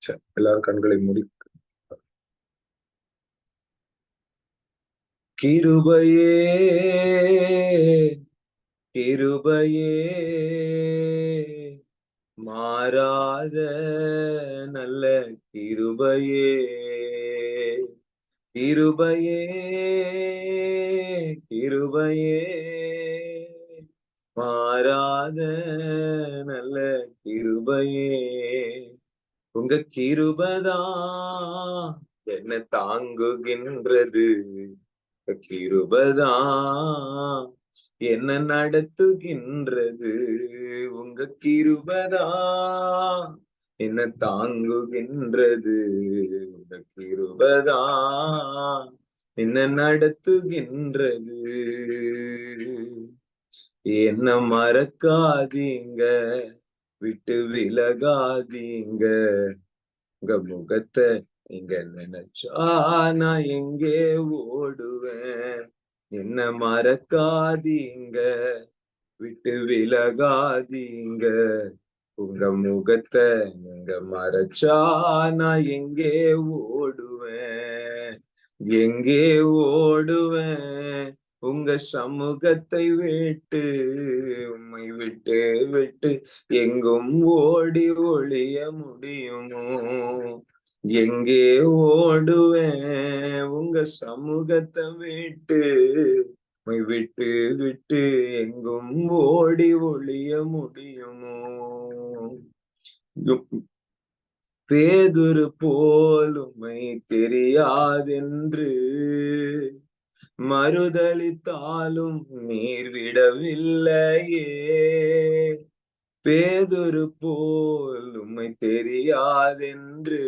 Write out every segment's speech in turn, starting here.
எல்லாரும் கண்களை மூடி. கிருபையே கிருபையே மாறாத நல்ல கிருபையே, கிருபையே கிருபையே மாறாத நல்ல கிருபையே, உங்க கிருபதான் என்ன தாங்குகின்றது, கிருபதான் என்ன நடத்துகின்றது, உங்க கிருபதான் என்ன தாங்குகின்றது, உங்க கிருபதான் என்ன நடத்துகின்றது. என்ன மறக்காதீங்க, விட்டு விலகாதீங்க, உங்க முகத்தை நீங்க நினைச்சா நான் எங்கே ஓடுவேன். என்ன மறக்காதீங்க, விட்டு விலகாதீங்க, உங்க முகத்தை நீங்க மறைச்சா நான் எங்கே ஓடுவேன், எங்கே ஓடுவேன். உங்க சமூகத்தை விட்டு, உம்மை விட்டு விட்டு எங்கும் ஓடி ஒளிய முடியுமோ, எங்கே ஓடுவேன். உங்க சமூகத்தை விட்டு, உம்மை விட்டு விட்டு எங்கும் ஓடி ஒளிய முடியுமோ. பேதுரு போல் உம்மை தெரியாதென்று மறுதலித்தாலும் நீர் விடவில்லையே, பேதுரு போல் உம்மை தெரியாதென்று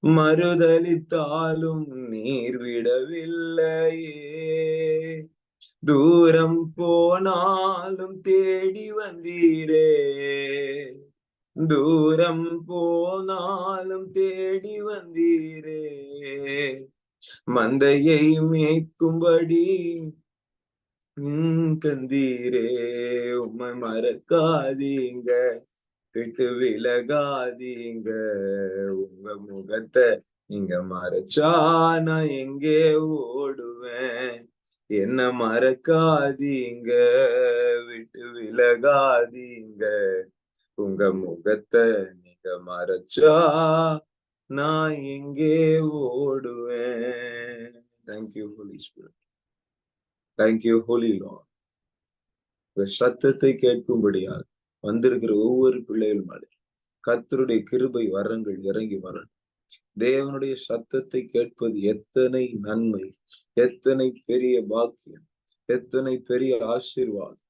மறுதலித்தாலும் நீர் விடவில்லையே, தூரம் போனாலும் தேடி வந்தீரே, தூரம் போனாலும் தேடி வந்தீரே, மந்தையை மேய்க்கும்படி கந்தீரே, உம்மை மறக்காதீங்க, விட்டு விலகாதீங்க, உங்க முகத்தை நீங்க மறைச்சா நான் எங்கே ஓடுவேன். என்ன மறக்காதீங்க, விட்டு விலகாதீங்க, உங்க முகத்தை நீங்க மறைச்சா நான் எங்கே ஓடுவேன். Thank you holy spirit, thank you holy lord. சத்தத்தை கேட்கும்படியாக வந்திருக்கிற ஒவ்வொரு பிள்ளைகள் மேலே கர்த்தருடைய கிருபை வரங்கள் இறங்கி வரணும். தேவனுடைய சத்தத்தை கேட்பது எத்தனை நன்மை, எத்தனை பெரிய பாக்கியம், எத்தனை பெரிய ஆசீர்வாதம்.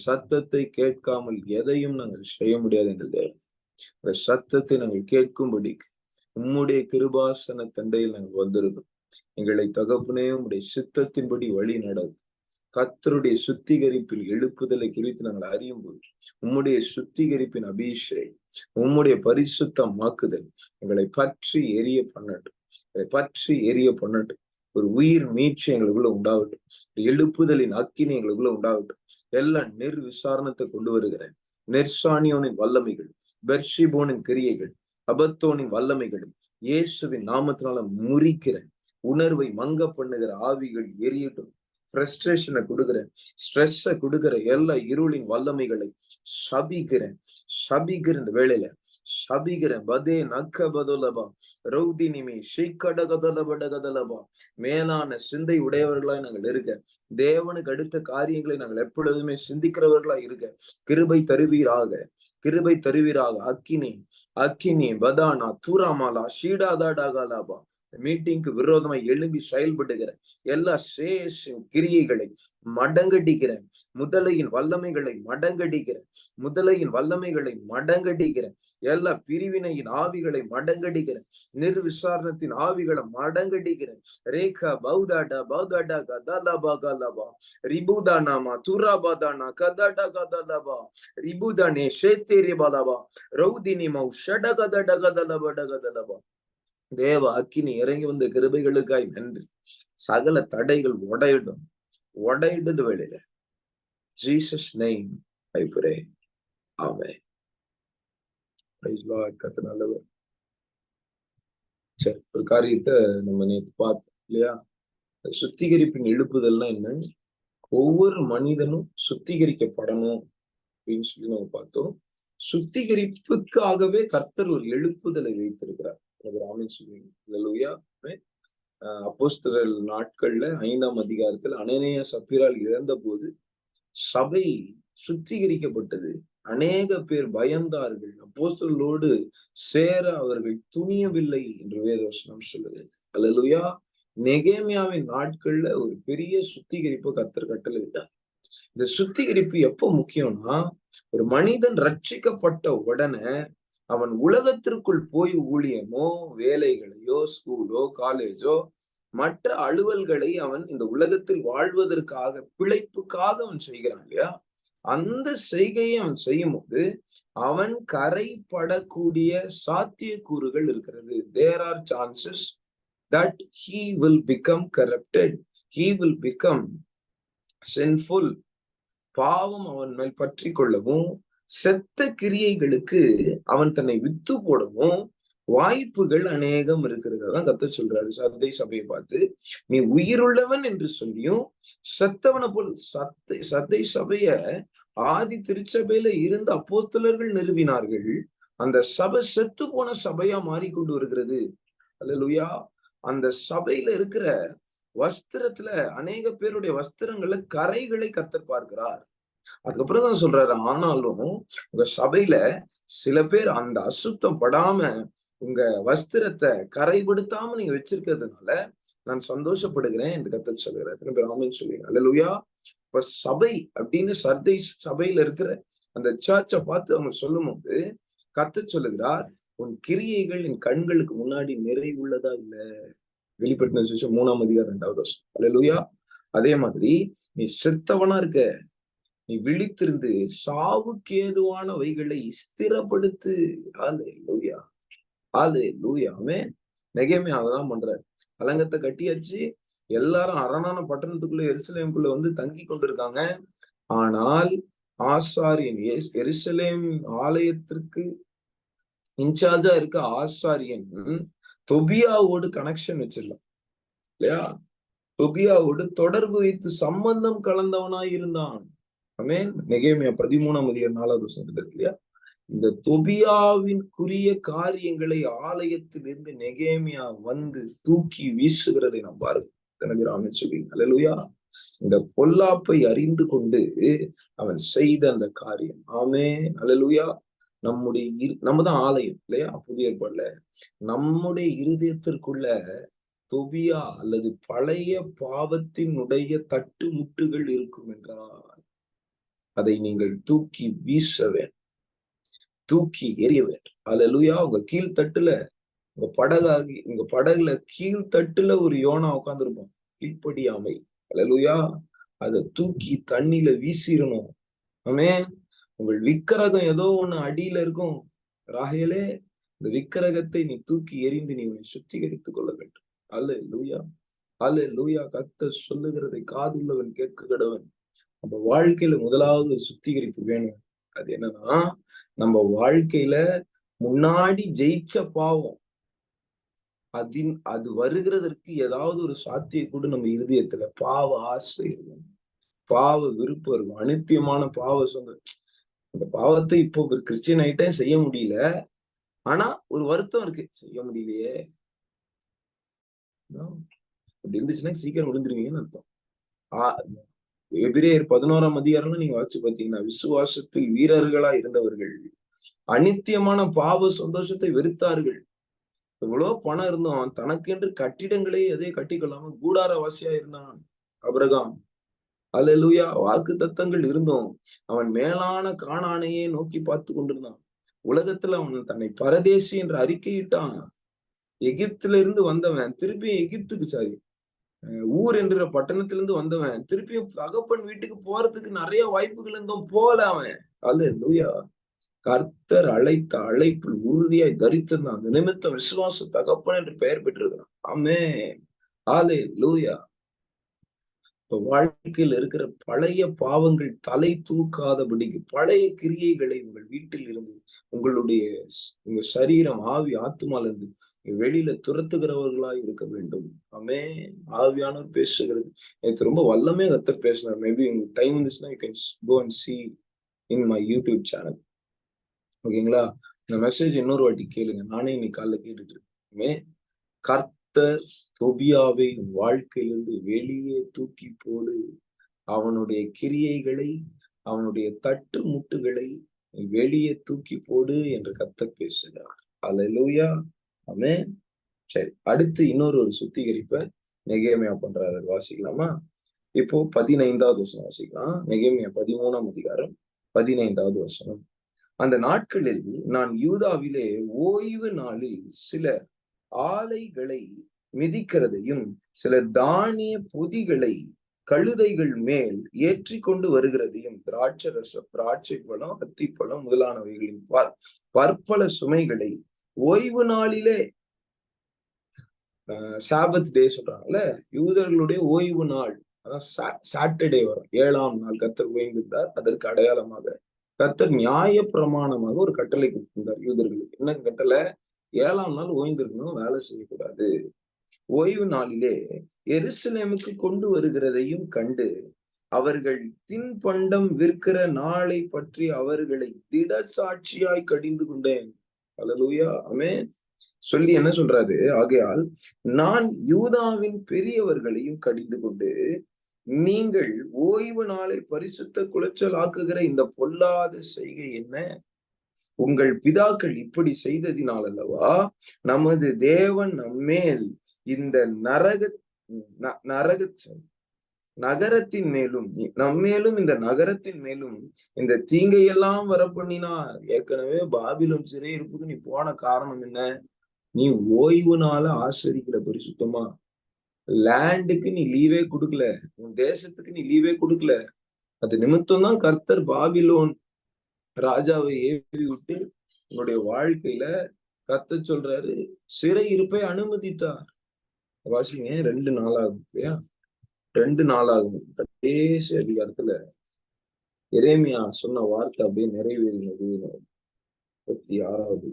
சத்தத்தை கேட்காமல் எதையும் நாங்கள் செய்ய முடியாது என்று தேவன் சத்தத்தை நாங்கள் கேட்கும்படி உம்முடைய கிருபாசன தண்டையில் நாங்கள் வந்திருக்கோம். எங்களை தகப்பனே உம்முடைய சித்தத்தின்படி வழி நடக்கும். கர்த்தருடைய சுத்திகரிப்பில் எழுப்புதலை குறித்து நாங்கள் அறியும் போது உம்முடைய சுத்திகரிப்பின் அபிஷேகம், உம்முடைய பரிசுத்தமாக்குதல் எங்களை பற்றி எரிய பண்ணட்டும், எங்களை பற்றி எரிய பண்ணட்டும். ஒரு உயிர் மீட்சி எங்களுக்குள்ள உண்டாகட்டும், எழுப்புதலின் அக்கினி எங்களுக்குள்ள உண்டாகட்டும். எல்லாம் விசாரணத்தை கொண்டு வருகிறேன். நெர்சானியோனின் வல்லமைகள், பெர்ஷிபோனின் கிரியைகள், அபத்தோனின் வல்லமைகளும் இயேசுவின் நாமத்தினால முறிக்கிறேன். உணர்வை மங்க பண்ணுகிற ஆவிகள் எரியட்டும். ஃப்ரஸ்ட்ரேஷனை கொடுக்கிறேன், ஸ்ட்ரெஸ்ஸை கொடுக்கிற எல்லா இருளின் வல்லமைகளை சபிக்கிறேன், சபிக்கிற வேளையில சபிக்கிறேன். பதே நக்க பதலபா ரௌதினிமி ஷீக்கடகதலபடகதலபா. மேலான சிந்தை உடையவர்களாய் நாங்கள் இருக்க, தேவனுக்கு அடுத்த காரியங்களை நாங்கள் எப்பொழுதுமே சிந்திக்கிறவர்களாய் இருக்க கிருபை தருவீராக, கிருபை தருவீராக. அக்கினி அக்கினி பதானா தூராமாலா ஷீடாதாடாகாலாபா. மீட்டிங்க்கு விரோதமாய் எழும்பி செயல்படுகிற எல்லா கிரியைகளை மடங்கடிக்கிறேன். முதலையின் வல்லமைகளை மடங்கடிக்கிறேன், முதலையின் வல்லமைகளை மடங்கடிக்கிறேன். எல்லா பிரிவினையின் ஆவிகளை மடங்கடிக்கிறேன், நிர்விசாரணத்தின் ஆவிகளை மடங்கடிக்கிறேன். ரேகா பௌதாடா பௌதாடா கதாலாபா கலாபா ரிபுதானாமா துராபாதானா கதாடா கதாலாபா ரிபுதானே ஷேத்தேரி பாலாபா ரௌதினிமௌ ஷடகதடகதலபடகதலபா. தேவ அக்கினி இறங்கி வந்த கிருபைகளுக்காய் நன்றி. சகல தடைகள் உடையிடும், உடையிடுது வேளையில. Jesus name I pray. Amen. Praise lord. கர்த்தர் நல்லவர். சரி, ஒரு காரியத்தை நம்ம நேற்று பார்த்தோம் இல்லையா? சுத்திகரிப்பின் எழுப்புதல்னா என்ன? ஒவ்வொரு மனிதனும் சுத்திகரிக்கப்படணும் அப்படின்னு சொல்லி நம்ம பார்த்தோம். சுத்திகரிப்புக்காகவே கர்த்தர் ஒரு எழுப்புதலை வைத்திருக்கிறார். ஆமென் சொல்லுவீங்க. அல்லேலூயா. அப்போஸ்தலர் நாட்கள்ல 5ஆம் அதிகாரத்துல அனனியா சப்பீரால் இறந்த போது சபை சுத்திகரிக்கப்பட்டது. அநேக பேர் பயந்தார்கள். அப்போஸ்தலரோடு சேர அவர்கள் துணியவில்லை என்று வேதவசனம் சொல்லுது. அல்லேலூயா. நெகேமியாவின் நாட்கள்ல ஒரு பெரிய சுத்திகரிப்பு கர்த்தர் கட்டளையிட்டார். இந்த சுத்திகரிப்பு எப்போ முக்கியம்னா, ஒரு மனிதன் ரட்சிக்கப்பட்ட உடனே அவன் உலகத்திற்குள் போய் ஊழியமோ, வேலைகளையோ, ஸ்கூலோ, காலேஜோ, மற்ற அலுவல்களை அவன் இந்த உலகத்தில் வாழ்வதற்காக, பிழைப்புக்காக அவன் செய்கிறான் இல்லையா? அந்த செய்கையை அவன் செய்யும்போது அவன் கரைபடக்கூடிய சாத்தியக்கூறுகள் இருக்கிறது. There are chances that he will become corrupted. He will become sinful. பாவம் அவன் மேல் பற்றி கொள்ளவும், செத்த கிரியைகளுக்கு அவன் தன்னை வித்து போடவும் வாய்ப்புகள் அநேகம் இருக்கிறது. அதான் கர்த்தர் சொல்றாரு சர்தை சபையை பார்த்து, நீ உயிருள்ளவன் என்று சொல்லியும் செத்தவனை போல் சர்தை சபைய ஆதி திருச்சபையில இருந்த அப்போஸ்தலர்கள் நிறுவினார்கள். அந்த சபை செத்து போன சபையா மாறிக்கொண்டு வருகிறது. அல்லேலூயா. அந்த சபையில இருக்கிற வஸ்திரத்துல அநேக பேருடைய வஸ்திரங்கள்ல கரைகளை கர்த்தர் பார்க்கிறார். அதுக்கப்புறம் தான் சொல்றாரு, ஆனாலும் உங்க சபையில சில பேர் அந்த அசுத்தம் படாம உங்க வஸ்திரத்தை கரைபடுத்தாம நீங்க வச்சிருக்கிறதுனால நான் சந்தோஷப்படுகிறேன் என்று கர்த்தர் சொல்கிறார். ஆமென் சொல்லுங்க. அல்லேலூயா. இப்ப சபை அப்படின்னு சர்தை சபையில இருக்கிற அந்த சர்ச்சை பார்த்து அவங்க சொல்லும் போது கர்த்தர் சொல்லுகிறார், உன் கிரியைகள் என் கண்களுக்கு முன்னாடி நிறைவுள்ளதா இல்ல. வெளிப்படுத்தின விசேஷம் 3ஆம் அதிகாரம் 2வது வசனம். அல்லேலூயா. அதே மாதிரி நீ செத்தவனா இருக்க, நீ விழித்திருந்து சாவுக்கு ஏதுவானவைகளை ஸ்திரப்படுத்து. அல்லேலூயா. அல்லேலூயா. ஆமென். நெகேமியா அததான் பண்றாரு. அலங்கத்தை கட்டியாச்சு. எல்லாரும் அரணான பட்டணத்துக்குள்ள எருசலேமுக்குள்ள வந்து தங்கி கொண்டிருக்காங்க. ஆனால் ஆசாரியன் எருசலேம் ஆலயத்திற்கு இன்சார்ஜா இருக்க ஆசாரியன் தொபியாவோடு கனெக்ஷன் வச்சிடலாம் இல்லையா? தொபியாவோடு தொடர்பு வைத்து சம்பந்தம் கலந்தவனாய் இருந்தான். ஆமென். நெகேமியா 13ஆம் அதிகாரம் 4வது வசனம் இருக்கு இல்லையா? இந்த தொபியாவிற்குரிய காரியங்களை ஆலயத்திலிருந்து நெகேமியா வந்து தூக்கி வீசுகிறதை நாம் பாருங்க. ஆமென் சொல்லுவீங்க. அல்லேலூயா. இந்த பொல்லாப்பை அறிந்து கொண்டு அவன் செய்த அந்த காரியம். ஆமென். அல்லேலூயா. நம்ம தான் ஆலயம் இல்லையா? புதிய ஏற்பாடுல நம்முடைய இருதயத்திற்குள்ள தொபியா அல்லது பழைய பாவத்தினுடைய தட்டு முட்டுகள் இருக்கும் என்றால் அதை நீங்கள் தூக்கி வீச வேண்டும், தூக்கி எறிய வேண்டும். அல்லேலூயா. உங்க கீழ்த்தட்டுல உங்க படகுல கீழ்த்தட்டுல ஒரு யோனா உட்கார்ந்துருப்போம். கீழ்ப்படியாமை. அல்லேலூயா. அதை தூக்கி தண்ணியில வீசிடணும். ஆமென். உங்கள் விக்கிரகம் ஏதோ ஒண்ணு அடியில இருக்கும். ராகேலே, இந்த விக்கிரகத்தை நீ தூக்கி எறிந்து நீ உன்னை சுத்திகரித்துக் கொள்ள வேண்டும். அல்லேலூயா. அல்லேலூயா. கர்த்தர் சொல்லுகிறதை காதுள்ளவன் கேட்க கடவன். நம்ம வாழ்க்கையில முதலாவது சுத்திகரிப்பு வேணும். அது என்னன்னா, நம்ம வாழ்க்கையில முன்னாடி ஜெயிச்ச பாவம் அது வருகிறதற்கு ஏதாவது ஒரு சாத்திய கூட நம்ம இருதயத்துல பாவ ஆசை இருக்கும், பாவ விருப்பம் இருக்கும், அனித்தியமான பாவ சொந்த. அந்த பாவத்தை இப்போ ஒரு கிறிஸ்டியன் ஆயிட்டே செய்ய முடியல. ஆனா ஒரு வருத்தம் இருக்கு, செய்ய முடியலையே. அப்படி இருந்துச்சுன்னா சீக்கிரம் விழுந்துருவீங்கன்னு அர்த்தம். எபிரேயர் 11ஆம் அதிகாரம்னு நீங்க வாசிச்சு பாத்தீங்கன்னா, விசுவாசத்தில் வீரர்களா இருந்தவர்கள் அனித்தியமான பாவ சந்தோஷத்தை வெறுத்தார்கள். எவ்வளவு பணம் இருந்தோம், தனக்கென்று கட்டிடங்களே எதையும் கட்டிக்கொள்ளாம கூடாரவாசியா இருந்தான் ஆபிரகாம். அல்லேலூயா. வாக்கு தத்தங்கள் இருந்தோம், அவன் மேலான கானானையே நோக்கி பார்த்து கொண்டிருந்தான். உலகத்துல அவன் தன்னை பரதேசி என்று அறிக்கையிட்டான். எகிப்துல இருந்து வந்தவன் திருப்பி எகிப்துக்கு ஊர் என்ற பட்டணத்திலிருந்து வந்தவன் திருப்பியும் தகப்பன் வீட்டுக்கு போறதுக்கு நிறைய வாய்ப்புகள் இருந்தும் போல அவன். அல்லேலூயா. கர்த்தர் அழைத்த அழைப்பில் உறுதியாய் தரித்திருந்தான். அந்த நிமித்தம் விசுவாச தகப்பன் என்று பெயர் பெற்றிருக்கிறான். ஆமென். அல்லேலூயா. வாழ்க்கையில் இருக்கிற பழைய பாவங்கள் தலை தூக்காதபடிக்கு பழைய கிரியைகளை உங்கள் வீட்டில் இருந்து உங்களுடைய உங்க சரீரம் ஆவி ஆத்மால இருந்து வெளியில துரத்துகிறவர்களா இருக்க வேண்டும். ஆமே. ஆவியானவர் பேசுகிறது. எனக்கு ரொம்ப வல்லமே கர்த்தர் பேசினார். மேபி உங்களுக்கு டைம் இருந்துச்சுன்னா you can go and see in my YouTube channel. ஓகேங்களா? இந்த மெசேஜ் இன்னொரு வாட்டி கேளுங்க. நானே இன்னைக்கு காலைல கேட்டுட்டு இருக்கேன். கர்த்தர் தொபியாவை வாழ்க்கையிலிருந்து வெளியே தூக்கி போடு. அவனுடைய கிரியைகளை, அவனுடைய தட்டு முட்டுகளை வெளியே தூக்கி போடு என்று கர்த்தர் பேசுகிறார். அல்லேலூயா. ஆமென். சரி, அடுத்து இன்னொரு சுத்திகரிப்பை நெகேமியா பண்றாரு. வாசிக்கலாமா? இப்போ 15வது வசனம் வாசிக்கலாம். நெகேமியா 13ஆம் அதிகாரம் 15வது வசனம். அந்த நாட்களில் நான் யூதாவிலே ஓய்வு நாளில் சில ஆலைகளை மிதிக்கிறதையும் சில தானிய பொதிகளை கழுதைகள் மேல் ஏற்றி கொண்டு வருகிறதையும் திராட்சை ரசம், திராட்சை பழம், அத்திப்பழம் முதலானவைகளின் பற்பல சுமைகளை ஓய்வு நாளிலே, சாபத் டே சொல்றாங்கல்ல, யூதர்களுடைய ஓய்வு நாள், அதான் சாட்டர்டே வரும், 7ஆம் நாள் கர்த்தர் ஓய்ந்திருந்தார். அதற்கு அடையாளமாக கர்த்தர் நியாய பிரமாணமாக ஒரு கட்டளை கொடுத்திருந்தார் யூதர்களுக்கு. என்ன கட்டளை? 7ஆம் நாள் ஓய்ந்திருக்கணும், வேலை செய்யக்கூடாது. ஓய்வு நாளிலே எருசலேமுக்கு கொண்டு வருகிறதையும் கண்டு அவர்கள் தின்பண்டம் விற்கிற நாளை பற்றி அவர்களை திட சாட்சியாய் கடிந்து கொண்டேன். அல்லேலூயா. ஆமென். சொல்லி என்ன சொல்றாரு? ஆகையால் நான் யூதாவின் பெரியவர்களையும் கடிந்து கொண்டு, நீங்கள் ஓய்வு நாளை பரிசுத்த குலைச்சல் ஆக்குகிற இந்த பொல்லாத செய்கை என்ன? உங்கள் பிதாக்கள் இப்படி செய்ததினால் அல்லவா நமது தேவன் நம்மேல் இந்த நகரத்தின் மேலும் நம்மேலும் இந்த நகரத்தின் மேலும் இந்த தீங்கையெல்லாம் வரப்பண்ணினார். ஏற்கனவே பாபிலோன் சிறையிருப்புக்கு நீ போன காரணம் என்ன? நீ ஓய்வு நாள ஆசரிக்கிற பரிசுத்தமா. லேண்டுக்கு நீ லீவே கொடுக்கல, உன் தேசத்துக்கு நீ லீவே கொடுக்கல. அது நிமித்தம் தான் கர்த்தர் பாபிலோன் ராஜாவை ஏவி விட்டு உன்னுடைய வாழ்க்கையில கர்த்தர் சொல்றாரு, சிறை இருப்பை அனுமதித்தார். வாசிங்க 2 நாளாகும் இல்லையா? 2 நாளாகும் கடைசி அதிகாரத்துல எரேமியா சொன்ன வார்த்தை அப்படியே நிறைவேறினது. 36வது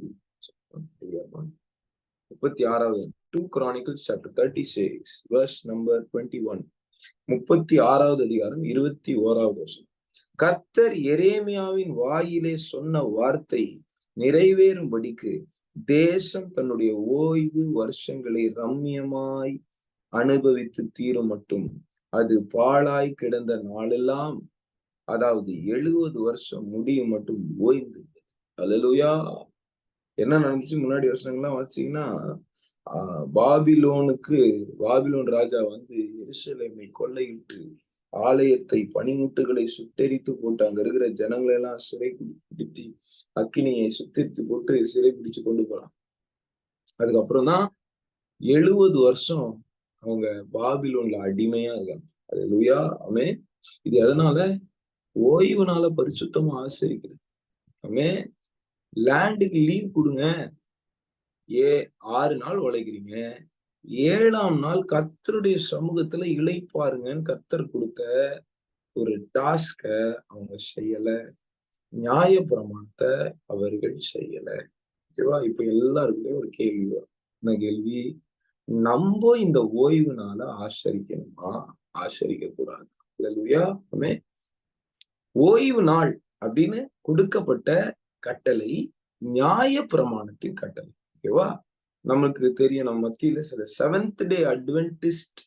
2 Chronicles chapter 36 verse number 21. 36வது அதிகாரம் 21வது வசனம். கர்த்தர் எரேமியாவின் வாயிலே சொன்ன வார்த்தை நிறைவேறும்படிக்கு தேசம் தன்னுடைய ஓய்வு வருஷங்களை ரம்யமாய் அனுபவித்து தீரும் மட்டும் அது பாழாய் கிடந்த நாளெல்லாம், அதாவது 70 வருஷம் முடியும் மட்டும் ஓய்ந்து. அல்லேலூயா. என்ன நடந்துச்சு முன்னாடி வருஷங்கள்லாம் வச்சீங்கன்னா, பாபிலோன் ராஜா வந்து எருசலேமை கொள்ளையிட்டு ஆலயத்தை பனிமுட்டுகளை சுட்டெரித்து போட்டு அங்க இருக்கிற ஜனங்களை எல்லாம் சிறை பிடித்து அக்கினியை சுத்தரித்து போட்டு சிறை பிடிச்சு கொண்டு போலாம். அதுக்கப்புறம் தான் 70 வருஷம் அவங்க பாபிலோன்ல அடிமையா இருக்காங்க. அல்லேலூயா. ஆமென். இது எதனால? ஓய்வு நாள பரிசுத்தமா ஆசரிக்கிறது. ஆமென். லேண்டுக்கு லீவ் கொடுங்க. 6 நாள் உழைக்கிறீங்க, 7ஆம் நாள் கர்த்தருடைய சமூகத்துல இளைப்பாருங்கன்னு கர்த்தர் கொடுத்த ஒரு டாஸ்க அவங்க செய்யல. நியாய பிரமாணத்தை அவர்கள் செய்யல. ஓகேவா? இப்ப எல்லாருக்குமே ஒரு கேள்வி வரும். என்ன கேள்வி? நம்ம இந்த ஓய்வு நாள ஆசரிக்கணுமா, ஆசரிக்க கூடாது? அல்லேலூயா. ஆமென். ஓய்வு நாள் அப்படின்னு கொடுக்கப்பட்ட கட்டளை நியாய பிரமாணத்தின் கட்டளை. ஓகேவா? நமக்கு தெரியும், நம்ம மத்தியில சில செவன்த் டே அட்வென்டிஸ்ட்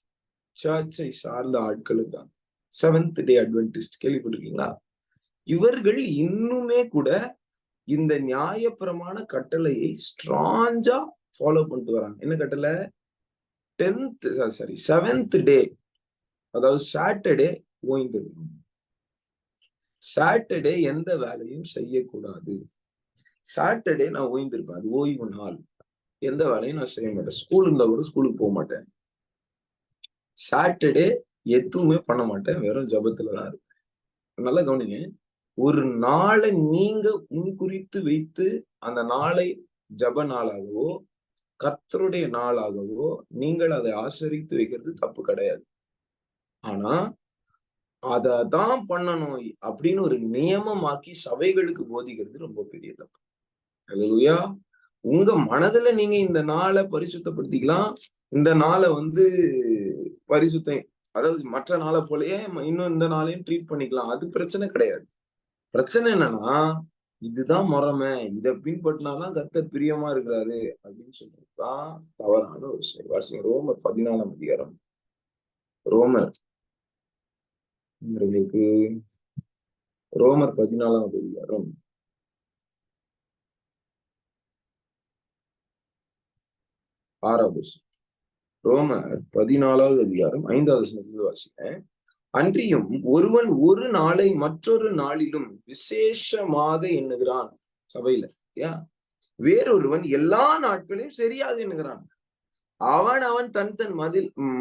சர்ச்சை சார்ந்த ஆட்கள் இருக்காங்க. செவன்த் டே அட்வென்டிஸ்ட் கேள்விப்பட்டிருக்கீங்களா? இவர்கள் இன்னுமே கூட இந்த நியாய பிரமாண கட்டளையை ஸ்ட்ராங்கா ஃபாலோ பண்ணிட்டு வராங்க. என்ன கட்டளை? 7th டே, அதாவது சாட்டர்டே ஓய்ந்திருக்கணும். சாட்டர்டே எந்த வேலையும் செய்யக்கூடாது. சாட்டர்டே நான் ஓய்ந்திருப்பேன், அது ஓய்வு நாள். எந்த வேலையும் நான் செய்ய மாட்டேன். ஸ்கூல் இருந்தா கூட ஸ்கூலுக்கு போக மாட்டேன். சாட்டர்டே எதுவுமே பண்ண மாட்டேன், வெறும் ஜபத்துல தான் இருப்பேன். நல்லா கவனிங்க. ஒரு நாளை நீங்க முன்குறித்து வைத்து அந்த நாளை ஜப நாளாகவோ கர்த்தருடைய நாளாகவோ நீங்கள் அதை ஆசரித்து வைக்கிறது தப்பு கிடையாது. ஆனா அததான் பண்ணணும் அப்படின்னு ஒரு நியமமாக்கி சபைகளுக்கு போதிக்கிறது ரொம்ப பெரிய தப்பு. அல்லேலூயா. உங்க மனதுல நீங்க இந்த நாளை பரிசுத்தப்படுத்திக்கலாம். இந்த நாளை பரிசுத்தம், அதாவது மற்ற நாளை போலயே இன்னும் இந்த நாளையும் ட்ரீட் பண்ணிக்கலாம். அது பிரச்சனை கிடையாது. பிரச்சனை என்னன்னா, இதுதான் முறைமை, இதை பின்பற்றினாதான் கர்த்தர் பிரியமா இருக்கிறாரு அப்படின்னு சொல்றதுதான் தவறான ஒரு செயல். வாசிங்க ரோமர் 14ஆம் அதிகாரம். ரோமர் உங்களுக்கு ரோமர் 14ஆம் அதிகாரம் 6வது. ரோமர் 14வது அதிகாரம் 5வது வசனத்திலிருந்து வாசிங்க. அன்றியும் ஒருவன் ஒரு நாளை மற்றொரு நாளிலும் விசேஷமாக எண்ணுகிறான் சபையில. வேறொருவன் எல்லா நாட்களையும் சரியாக எண்ணுகிறான். அவன் தன்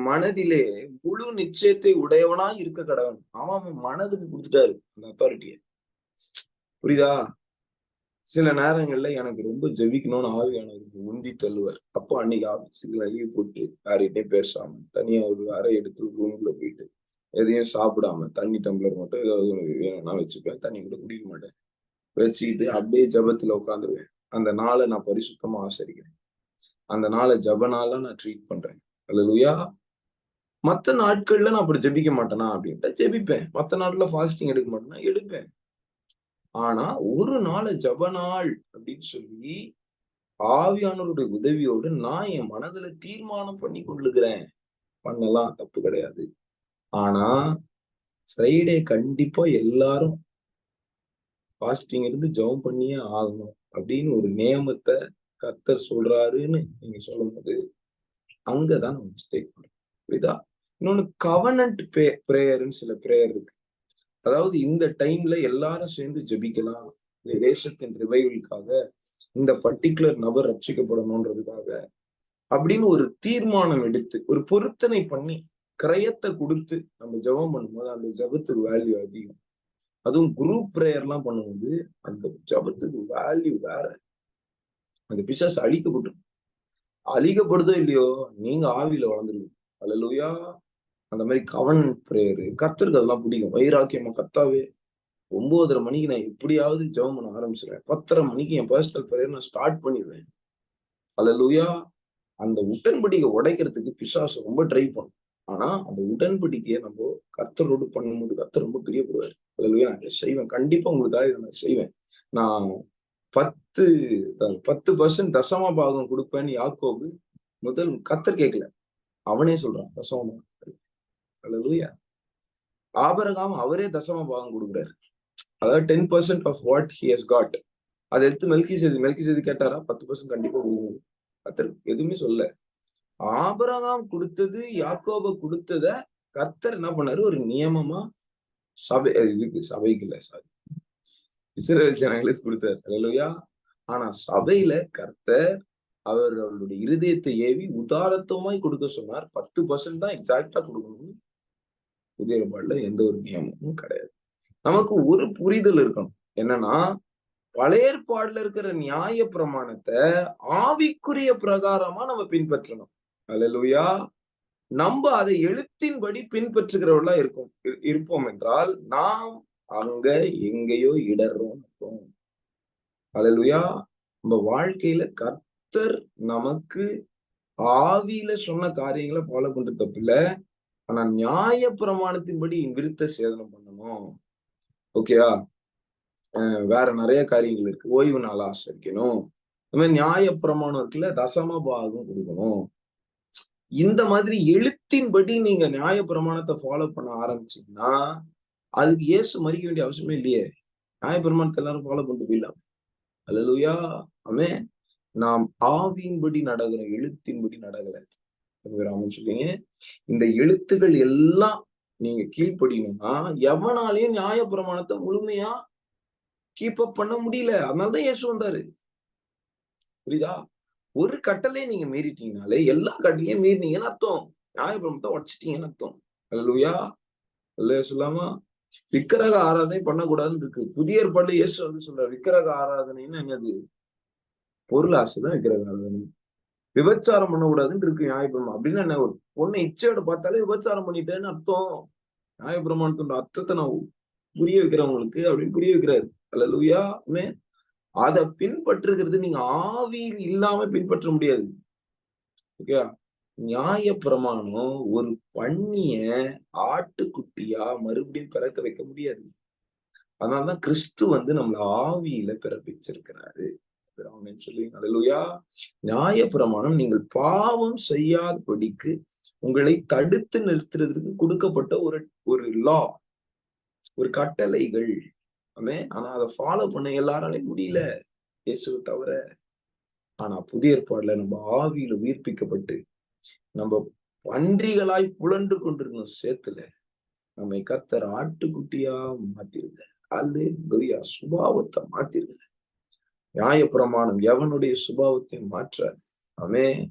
மனதிலே முழு நிச்சயத்தை உடையவனா இருக்க கடவன். அவன் மனதுக்கு கொடுத்துட்டாரு அந்த அத்தாரிட்டிய. புரியுதா? சில நேரங்கள்ல எனக்கு ரொம்ப ஜெபிக்கணும்னு ஆவியானவருக்கு உந்தி தள்ளுவார். அப்போ அன்னைக்கு ஆபீஸுக்கு லீவ் போட்டு யார்கிட்டே பேசாம தனியா ஒரு அறை எடுத்து ரூம்ல போயிட்டு எதையும் சாப்பிடாம தண்ணி டம்ளர் மட்டும் ஏதாவது வேணும்னா வச்சுப்பேன். தண்ணி கூட குடிக்க மாட்டேன். வச்சுக்கிட்டு அப்படியே ஜபத்துல உட்காந்துருவேன். அந்த நாளை நான் பரிசுத்தமா ஆசரிக்கிறேன். அந்த நாளை ஜப நாளா நான் ட்ரீட் பண்றேன். அல்லேலூயா. மத்த நாட்கள்ல நான் அப்படி ஜெபிக்க மாட்டேனா அப்படின்ட்டு ஜெபிப்பேன். மத்த நாட்கள்ல ஃபாஸ்டிங் எடுக்க மாட்டேன்னா எடுப்பேன். ஆனா ஒரு நாளை ஜப நாள் அப்படின்னு சொல்லி ஆவியானவருடைய உதவியோடு நான் என் மனதுல தீர்மானம் பண்ணி கொள்ளுகிறேன். பண்ணலாம், தப்பு கிடையாது. ஆனா ஃப்ரைடே கண்டிப்பா எல்லாரும் ஃபாஸ்டிங் இருந்து ஜெபம் பண்ணியே ஆகணும் அப்படின்னு ஒரு நியமத்தை கர்த்தர் சொல்றாருன்னு நீங்க சொல்லும் போது அங்கதான் நம்ம மிஸ்டேக் பண்றோம். புரியுதா? இன்னொன்னு கவனன்ட் பிரேயர்னு சில பிரேயர் இருக்கு. அதாவது இந்த டைம்ல எல்லாரும் சேர்ந்து ஜெபிக்கலாம், தேசத்தின் ரிவைவலுக்காக, இந்த பர்டிகுலர் நபர் ரட்சிக்கப்படணும்ன்றதுக்காக அப்படின்னு ஒரு தீர்மானம் எடுத்து ஒரு பொருத்தனை பண்ணி கிரயத்தை கொடுத்து நம்ம ஜெபம் பண்ணும்போது அந்த ஜபத்துக்கு வேல்யூ அதிகம். அதுவும் குரூப் பிரேயர்லாம் பண்ணும்போது அந்த ஜபத்துக்கு வேல்யூ வேற. அந்த பிசாசு அழிக்கப்படுதோ இல்லையோ, நீங்க ஆவியில வளர்ந்துருவீங்க. அல்லேலூயா. அந்த மாதிரி கவர்னன்ட் பிரேயர் கர்த்தருக்கு அதெல்லாம் பிடிக்கும். வைராக்கியமா கர்த்தாவே 9:30 மணிக்கு நான் எப்படியாவது ஜெபம் பண்ண ஆரம்பிச்சிருவேன். 10:30 மணிக்கு என் பர்சனல் பிரேயர் நான் ஸ்டார்ட் பண்ணிடுவேன். அல்லேலூயா. அந்த உடன்படிக்கை உடைக்கிறதுக்கு பிசாசு ரொம்ப ட்ரை பண்ணும். ஆனா அந்த உடன்படிக்கையை நம்ம கர்த்தரோடு பண்ணும்போது கர்த்தர் ரொம்ப பிரியப்படுவார். அல்லேலூயா. நான் இதை செய்வேன். கண்டிப்பா உங்களுக்காக இதை நான் செய்வேன். நான் 10% தசம பாகம் கொடுப்பேன்னு யாக்கோபு கர்த்தர் கேட்கல, அவனே சொல்றான் தசம பாகம். அல்லேலூயா. ஆபிரகாம் அவரே தசம பாகம் கொடுக்குறாரு. அதாவது 10% of what he has got. அதை எடுத்து மெல்கிசேதேக்கு கேட்டாரா? 10% கண்டிப்பா கொடுக்கணும். கர்த்தர் எதுவுமே சொல்ல. ஆபிரகாம் கொடுத்தது, யாக்கோப கொடுத்தத கர்த்தர் என்ன பண்ணாரு? ஒரு நியமமா சபைக்கு இல்ல, சாரி, இஸ்ரவேல் ஜனங்களுக்கு கொடுத்தாரு. அல்லேலூயா. ஆனா சபையில கர்த்தர் அவர்களுடைய இருதயத்தை ஏவி உதாரத்துவமாய் கொடுக்க சொன்னார். 10% தான் எக்ஸாக்டா கொடுக்கணும்னு புதிய ஏற்பாடுல எந்த ஒரு நியமமும் கிடையாது. நமக்கு ஒரு புரிதல் இருக்கணும். என்னன்னா, பழைய ஏற்பாடுல இருக்கிற நியாய பிரமாணத்தை ஆவிக்குரிய பிரகாரமா நம்ம பின்பற்றணும். அல்லேலூயா. நம்ம அதை எழுத்தின்படி பின்பற்றுகிறவர்களா இருப்போம் என்றால் நாம் அங்க எங்கேயோ இடர்றோம். அல்லேலூயா. நம்ம வாழ்க்கையில கர்த்தர் நமக்கு ஆவியில சொன்ன காரியங்களை ஃபாலோ பண்றது தப்பு இல்ல. ஆனா நியாய பிரமாணத்தின்படி விருத்த சேதனம் பண்ணணும். ஓகேவா? வேற நிறைய காரியங்கள் இருக்கு. ஓய்வு நாள் ஆசரிக்கணும். இந்த மாதிரி நியாய பிரமாணம் இருக்குல்ல, தசம பாகம் கொடுக்கணும். இந்த மாதிரி எழுத்தின்படி நீங்க நியாய பிரமாணத்தை ஃபாலோ பண்ண ஆரம்பிச்சீங்கன்னா அதுக்கு இயேசு மறிக்க வேண்டிய அவசியமே இல்லையே. நியாய பிரமாணத்தை எல்லாரும் ஃபாலோ பண்ணிட்டு போயிடலாம். அல்லேலூயா. ஆமென். நாம் ஆவியின்படி நடக்கிறோம், எழுத்தின்படி நடக்கல. ராமன் சொல்றீங்க. இந்த எழுத்துக்கள் எல்லாம் நீங்க கீழ்ப்படியணும்னா எவனாலையும் நியாய பிரமாணத்தை முழுமையா கீப் அப் பண்ண முடியல. அதனாலதான் இயேசு வந்தாரு. புரியுதா? ஒரு கட்டளையை நீங்க மீறிட்டீங்கனாலே எல்லா கட்டளையும் மீறினீங்கன்னு அர்த்தம். நியாய பிரமாணத்தை உடைச்சிட்டீங்கன்னு அர்த்தம். அல்லேலூயா. அல்லேலூயா சொல்லாமா? விக்கிரக ஆராதனை பண்ணக்கூடாதுன்னு இருக்கு. புதிய ஏற்பாடுல இயேசு சொல்றாரு, விக்கிரக ஆராதனைன்னு என்னது? பொருள் ஆசைதான் விக்கிரக ஆராதனை. விபச்சாரம் பண்ணக்கூடாதுன்னு இருக்கு நியாயப்பிரமாணம். அப்படின்னு என்ன? ஒரு பொண்ணை இச்சையோட பார்த்தாலே விபச்சாரம் பண்ணிட்டேன்னு அர்த்தம். நியாயப்பிரமாணத்தோட அர்த்தத்தை நான் புரிய வைக்கிறவங்களுக்கு அப்படின்னு புரிய வைக்கிறாரு. அல்லேலூயா. ஆமென். அதை பின்பற்றுகிறது நீங்க ஆவியில் இல்லாம பின்பற்ற முடியாது. ஓகே. நியாய பிரமாணம் ஒரு பண்ணிய ஆட்டுக்குட்டியா மறுபடியும் பிறக்க வைக்க முடியாது. அதனாலதான் கிறிஸ்து நம்மள ஆவியில பிறப்பிச்சிருக்கிறாரு. ஆமென் சொல்லுங்க. அல்லேலூயா. நியாய பிரமாணம் நீங்கள் பாவம் செய்யாதபடிக்கு உங்களை தடுத்து நிறுத்துறதுக்கு கொடுக்கப்பட்ட ஒரு ஒரு லா, ஒரு கட்டளைகள். ஆமென். ஆனா அதை ஃபாலோ பண்ண எல்லாராலையும் முடியல, இயேசுவை தவிர. ஆனா புதிய ஏற்பாடுல நம்ம ஆவியில உயிர்ப்பிக்கப்பட்டு நம்ம பன்றிகளாய் புலன்று கொண்டிருக்கணும் சேத்துல. நம்மை கர்த்தர் ஆட்டுக்குட்டியா மாத்திருங்க. அல்லேலூயா. சுபாவத்தை மாத்திருங்க. நியாயப்பிரமாணம் எவனுடைய சுபாவத்தை மாற்றாது. ஆமென்.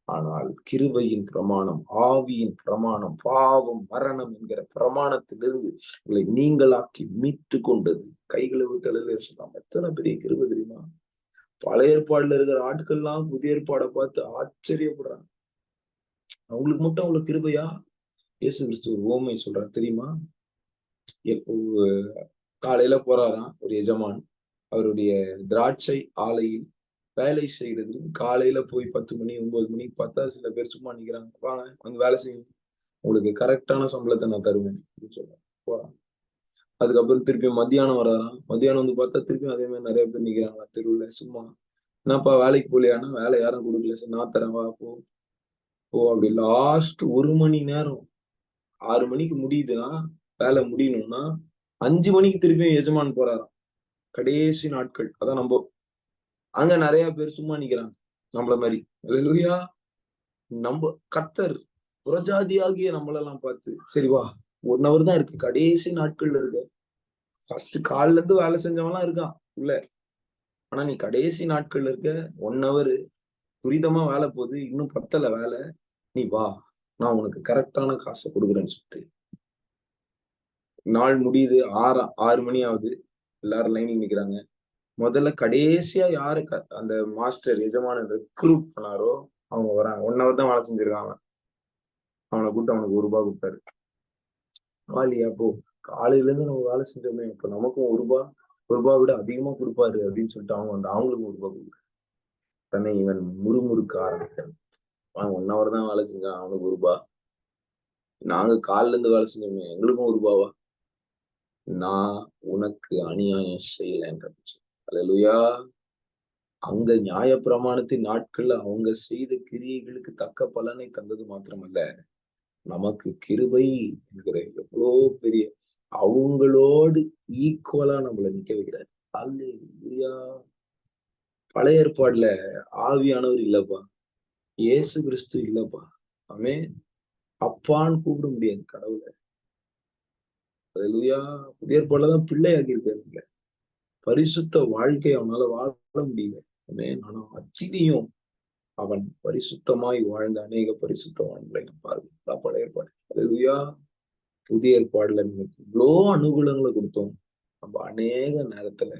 ஆனால் கிருபையின் பிரமாணம், ஆவியின் பிரமாணம், பாவம் மரணம் என்கிற பிரமாணத்திலிருந்து உங்களை நீங்களாக்கி மீட்டு கொண்டது. கைகளை தலையில சொல்லலாம். எத்தனை பெரிய கிருபை தெரியுமா? பழைய ஏற்பாடுல இருக்கிற ஆட்கள்லாம் புதிய ஏற்பாடை பார்த்து ஆச்சரியப்படுறாங்க. அவங்களுக்கு மட்டும் அவ்வளவு கிருபையா? இயேசு கிறிஸ்து ஒரு உவமை சொல்றாரு தெரியுமா? எப்போ காலையில போறாராம் ஒரு எஜமான் அவருடைய திராட்சை ஆலையில் வேலை செய்யறதுக்கு. காலையில போய் 10 மணி 9 மணிக்கு பார்த்தா சில பேர் சும்மா நிக்கிறாங்க. வாங்க வந்து வேலை செய்யுங்க, உங்களுக்கு கரெக்டான சம்பளத்தை நான் தருவேன் அப்படின்னு சொல்றாங்க. போறாங்க. அதுக்கப்புறம் திருப்பி மத்தியானம் வராராம். மத்தியானம் வந்து பார்த்தா திருப்பி அதே மாதிரி நிறைய பேர் நிக்கிறாங்க தெருவுல சும்மா. என்னப்பா வேலைக்கு போலியானா? வேலை யாரும் கொடுக்கல சார். நான் தரேன், வா போ போ. அப்படி லாஸ்ட் 1 மணி நேரம், 6 மணிக்கு முடியுதுன்னா வேலை முடியணும்னா 5 மணிக்கு திருப்பியும் எஜமான் போறாராம். கடைசி நாட்கள். அதான் நம்ம அங்க நிறைய பேர் சும்மா நிக்கிறாங்க நம்மள மாதிரி. அல்லேலூயா. நம்ம கர்த்தர் புறஜாதியாகிய நம்மளெல்லாம் பார்த்து, சரி வா 1 hour தான் இருக்கு, கடைசி நாட்கள்ல இருக்க. ஃபர்ஸ்ட் கால்ல இருந்து வேலை செஞ்சவன்லாம் இருக்கான் உள்ள. ஆனா நீ கடைசி நாட்கள்ல இருக்க. 1 hour துரிதமா வேலை போகுது, இன்னும் பத்தல வேலை. நீ வா, நான் உனக்கு கரெக்டான காசை கொடுக்குறேன்னு சொல்லிட்டு நாள் முடியுது. 6 மணி ஆகுது. எல்லாரும் லைனில் நிக்கிறாங்க. முதல்ல கடைசியா யாரு அந்த மாஸ்டர் எஜமான ரெக்ரூட் பண்ணாரோ அவங்க வராங்க. 1 hour தான் வேலை செஞ்சிருக்காங்க. அவனை கூப்பிட்டு அவனுக்கு ₹1 கொடுத்தாரு. வாலியா போ, காலையில இருந்து நம்ம வேலை செஞ்சோமே, இப்ப நமக்கும் ₹1 விட அதிகமா கொடுப்பாரு அப்படின்னு சொல்லிட்டு அவங்க அவங்களுக்கும் ₹1 கொடுக்குறாங்க. தன்னை இவன் முறுமுறுக்க ஆரம்பிக்கிறான். அவன் 1 hour தான் வேலை செஞ்சான், அவனுக்கு ₹1. நாங்க காலையில இருந்து வேலை செஞ்சோமே, எங்களுக்கும் ₹1. நான் உனக்கு அநியாயம் செய்யலன்ற. அல்லேலூயா. அங்க நியாயப்பிரமாணத்தின் நாட்கள்ல அவங்க செய்த கிரியைகளுக்கு தக்க பலனை தந்தது மாத்திரமல்ல, நமக்கு கிருபை என்கிற எவ்வளோ பெரிய அவங்களோடு ஈக்குவலா நம்மள நிக்க வைக்கிறார். அல்லேலூயா. பழைய ஏற்பாடுல ஆவியானவர் இல்லப்பா, இயேசு கிறிஸ்து இல்லப்பா. ஆமென். அப்பான்னு கூப்பிட முடியாது கடவுளை. அல்லேலூயா. புதிய ஏற்பாடுலதான் பிள்ளையாக்கி இருக்காரு. பரிசுத்த வாழ்க்கை அவனால வாழ முடியல. ஆமென். ஆனா அச்சினியும் அவன் பரிசுத்தமாய் வாழ்ந்த அநேக பரிசுத்தவான்களை பாருங்க. பழைய ஏற்பாடு. அல்லேலூயா. புதிய ஏற்பாடுல நமக்கு இவ்வளோ அனுகூலங்களை கொடுத்தோம். நம்ம அநேக நேரத்துல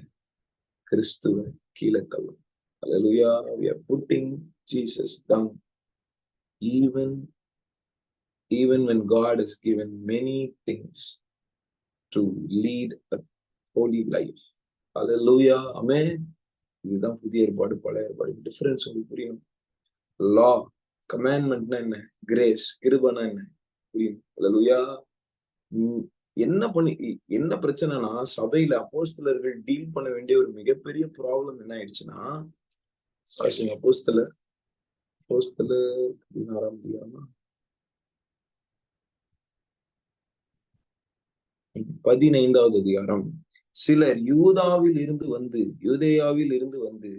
கிறிஸ்துவ கீழே தள்ளும். Hallelujah. We are putting Jesus down. Even when God has given many things to lead a holy life. Hallelujah. Amen. இதுதான் புதிய ஏற்பாடு பழைய ஏற்பாடு டிஃபரன்ஸ் உங்களுக்கு புரியணும். லா கமாண்ட்மெண்ட்னா என்ன, கிரேஸ் கிருபைனா என்ன புரியும். அல்லேலூயா. என்ன பிரச்சனைனா சபையில அப்போஸ்தலர்கள் டீல் பண்ண வேண்டிய ஒரு மிகப்பெரிய ப்ராப்ளம் என்ன ஆயிடுச்சுன்னா, அப்போஸ்தலர் 16ஆம் அதிகாரமா 15வது அதிகாரம். சிலர் யூதேயாவில் இருந்து வந்து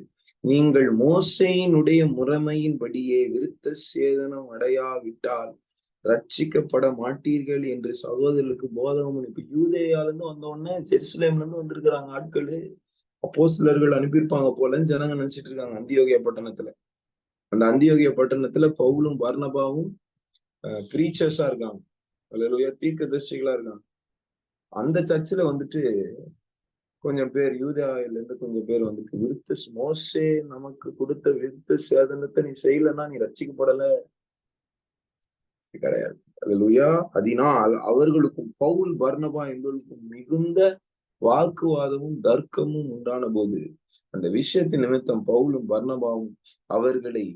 நீங்கள் மோசேயினுடைய முறைமையின்படியே விருத்த சேதனம் அடையாவிட்டால் ரட்சிக்கப்பட மாட்டீர்கள் என்று சகோதரர்களுக்கு போதகம். இப்ப யூதேயால இருந்து வந்த உடனே ஜெருசலேம்ல இருந்து வந்திருக்கிறாங்க ஆட்கள். அப்போஸ்தலர்கள் அனுப்பியிருப்பாங்க போலன்னு ஜனங்க நினைச்சிட்டு இருக்காங்க. அந்தியோகியா பட்டணத்துல, அந்த அந்தியோகியா பட்டணத்துல பவுலும் பர்னபாவும் பிரீச்சர்ஸா இருக்காங்க. அல்லேலூயா. தீர்க்கதரிசிகளா இருக்காங்க. அந்த சர்ச்சில் வந்துட்டு கொஞ்சம் பேர் யூதேயாவில இருந்து கொஞ்சம் பேர் வந்துட்டு மோசே நமக்கு கொடுத்த விருத்த சேதனத்தை நீ செய்யலன்னா நீ ரட்சிக்கப்படல கிடையாது. அல்லேலூயா. அதனால் அவர்களுக்கும் பவுல் பர்னபா என்பவர்களுக்கும் மிகுந்த வாக்குவாதமும் தர்க்கமும் உண்டான போது அந்த விஷயத்தின் நிமித்தம் பவுலும் பர்னபாவும் அவர்களை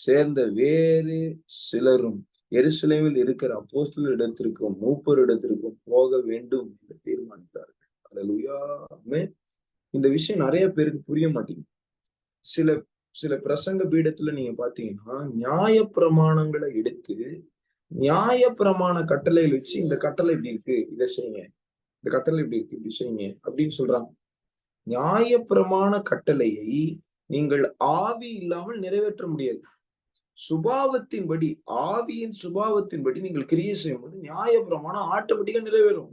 சேர்ந்த வேறு சிலரும் எருசலேமில் இருக்கிற அப்போஸ்தலர் இடத்திற்கும் மூப்பர் இடத்திற்கும் போக வேண்டும் என்று தீர்மானித்தார்கள். அல்லேலூயா. இந்த விஷயம் நிறைய பேருக்கு புரிய மாட்டேங்குது. சில சில பிரசங்க பீடத்துல நீங்க பாத்தீங்கன்னா நியாய பிரமாணங்களை எடுத்து நியாய பிரமாண கட்டளைகள் வச்சு இந்த கட்டளை இப்படி இருக்கு இதை செய்யுங்க, இந்த கட்டளை இப்படி இருக்கு இப்படி செய்யுங்க அப்படின்னு சொல்றாங்க. நியாய பிரமாண கட்டளையை நீங்கள் ஆவி இல்லாமல் நிறைவேற்ற முடியாது. சுபாவத்தின்படி, ஆவியின் சுபாவத்தின்படி நீங்கள் கிரியை செய்யும் போது நியாய பிரமாணம் ஆட்டோமேட்டிக்கா நிறைவேறும்.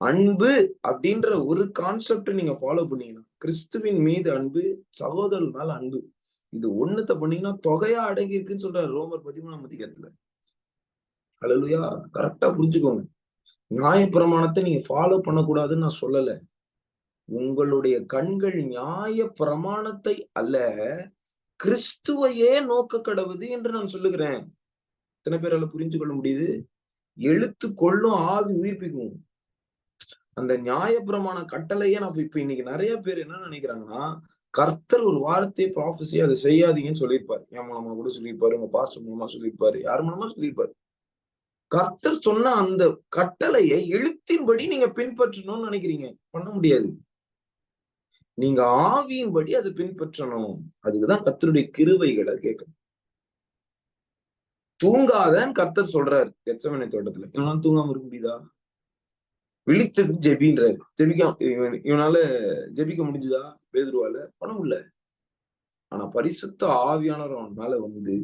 அன்பு அப்படின்ற ஒரு கான்செப்ட் நீங்க ஃபாலோ பண்ணீங்கன்னா, கிறிஸ்துவின் மீது அன்பு, சகோதரர் மேல அன்பு, இது ஒண்ணுத்த பண்ணீங்கன்னா தொகையா அடங்கி இருக்குன்னு சொல்றாரு ரோமர் 13ஆம் அதிகாரத்துல. அல்லேலூயா. கரெக்டா புரிஞ்சுக்கோங்க. நியாய பிரமாணத்தை நீங்க ஃபாலோ பண்ணக்கூடாதுன்னு நான் சொல்லல. உங்களுடைய கண்கள் நியாய பிரமாணத்தை அல்ல, கிறிஸ்துவையே நோக்க கடவுது என்று நான் சொல்லுகிறேன். எத்தனை பேரால புரிஞ்சு கொள்ள முடியுது? எழுத்து கொள்ளும், ஆவி உயிர்ப்பிக்கும். அந்த நியாய பிரமாண கட்டளையே நான் இப்ப இன்னைக்கு நிறைய பேர் என்ன நினைக்கிறாங்கன்னா, கர்த்தர் ஒரு வார்த்தையை ப்ராஃபஸி அதை செய்யாதீங்கன்னு சொல்லியிருப்பாரு. என் மூலமா கூட சொல்லியிருப்பாரு, உங்க பாஸ்டர் மூலமா சொல்லியிருப்பாரு, யார் மூலமா சொல்லியிருப்பாரு. கர்த்தர் சொன்ன அந்த கட்டளையை எழுத்தின்படி நீங்க பின்பற்றணும்னு நினைக்கிறீங்க, பண்ண முடியாது. நீங்க ஆவியின்படி அதை பின்பற்றணும். அதுக்குதான் கர்த்தருடைய கிருபைகளை கேட்கணும். தூங்காதன்னு கர்த்தர் சொல்றாரு கெத்செமனே தோட்டத்துல. இவனால தூங்காம இருக்க முடியுதா? விழித்து ஜெபின்றாரு. இவனால ஜெபிக்க முடிஞ்சுதா? பேதுருவால பண்ண முடியல. ஆனா பரிசுத்த ஆவியானவர் அவன் மேல வந்து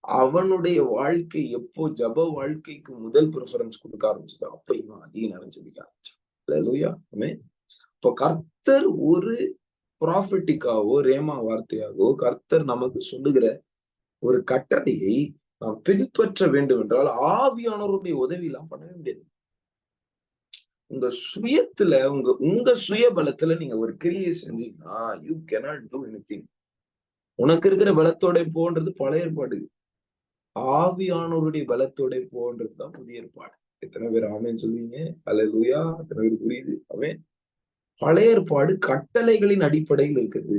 அவனுடைய வாழ்க்கை எப்போ ஜப வாழ்க்கைக்கு முதல் ப்ரிஃபரன்ஸ் கொடுக்க ஆரம்பிச்சதோ அப்ப இவன் அதிக நேரம் ஜெபிக்க ஆரம்பிச்சான். அல்லேலூயா. ஆமென். இப்போ கர்த்தர் ஒரு ப்ராஃபட்டிக்காவோ ரேமா வார்த்தையாகவோ கர்த்தர் நமக்கு சொல்லுகிற ஒரு கட்டளையை நாம் பின்பற்ற வேண்டும் என்றால் ஆவியானவருடைய உதவி எல்லாம் பண்ணவே முடியாது. உங்க சுயத்துல உங்க சுய பலத்துல நீங்க ஒரு கிரியை செஞ்சீங்கன்னா யூ கேனாட் டூ எனிதிங். உனக்கு இருக்கிற பலத்தோட போன்றது பழைய ஏற்பாடு. ஆவியானவருடைய பலத்தோட போன்றதுதான் புதிய ஏற்பாடு. எத்தனை பேர் ஆமென் சொல்லுவீங்க? அல்லேலூயா. எத்தனை பேர் புரியுது? ஆமென். பழைய ஏற்பாடு கட்டளைகளின் அடிப்படையில் இருக்குது.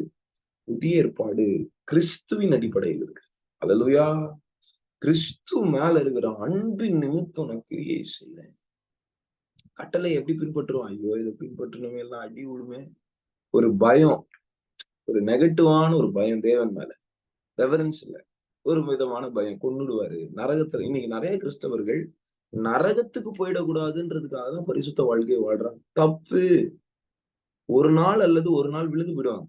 புதிய ஏற்பாடு கிறிஸ்துவின் அடிப்படையில் இருக்கு. அல்லேலூயா. கிறிஸ்து மேல இருக்கிற அன்பின் நிமித்தம் நான் கிரியை செய்யறேன். கட்டளை எப்படி பின்பற்றுவோம்? ஐயோ இதை பின்பற்றணுமே, எல்லாம் அடி விழுமே. ஒரு பயம், ஒரு நெகட்டிவான ஒரு பயம் தேவன் மேல. ரெவரன்ஸ் இல்ல, ஒரு விதமான பயம். கொன்னுடுவாரு நரகத்துல. இன்னைக்கு நிறைய கிறிஸ்தவர்கள் நரகத்துக்கு போயிடக்கூடாதுன்றதுக்காக தான் பரிசுத்த வாழ்க்கையை வாழ்றாங்க. தப்பு. ஒரு நாள் அல்லது ஒரு நாள் விழுந்து போயிடுவாங்க.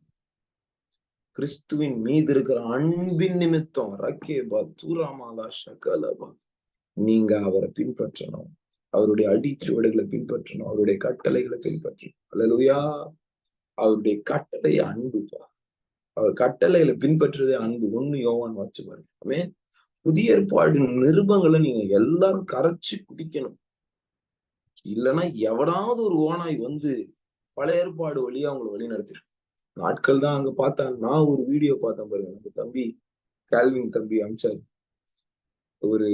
கிறிஸ்துவின் மீது இருக்கிற அன்பின் நிமித்தம் ரக்கேபா தூராமாலா ஷகலபா நீங்க அவரை பின்பற்றணும். அவருடைய அடிச்சுவடுகளை பின்பற்றணும். அவருடைய கட்டளைகளை பின்பற்றணும். அல்லேலூயா. அவருடைய கட்டளை அன்புப்பா. அவர் கட்டளைகளை பின்பற்றுறதே அன்பு. 1 யோவான் வாச்சு பாருங்க. ஆமென். புதிய ஏற்பாடு நிருபங்களை நீங்க எல்லாரும் கரைச்சு குடிக்கணும். இல்லைன்னா எவனாவது ஒரு ஓனாய் வந்து பழைய ஏற்பாடு வழியா அவங்களை வழி நடத்திடும். நாட்கள் தான் அங்க பார்த்தேன். நான் ஒரு வீடியோ பார்த்தேன் பாருங்க. நம்ம தம்பி கால்வின் தம்பி அமிச்சார். ஒரு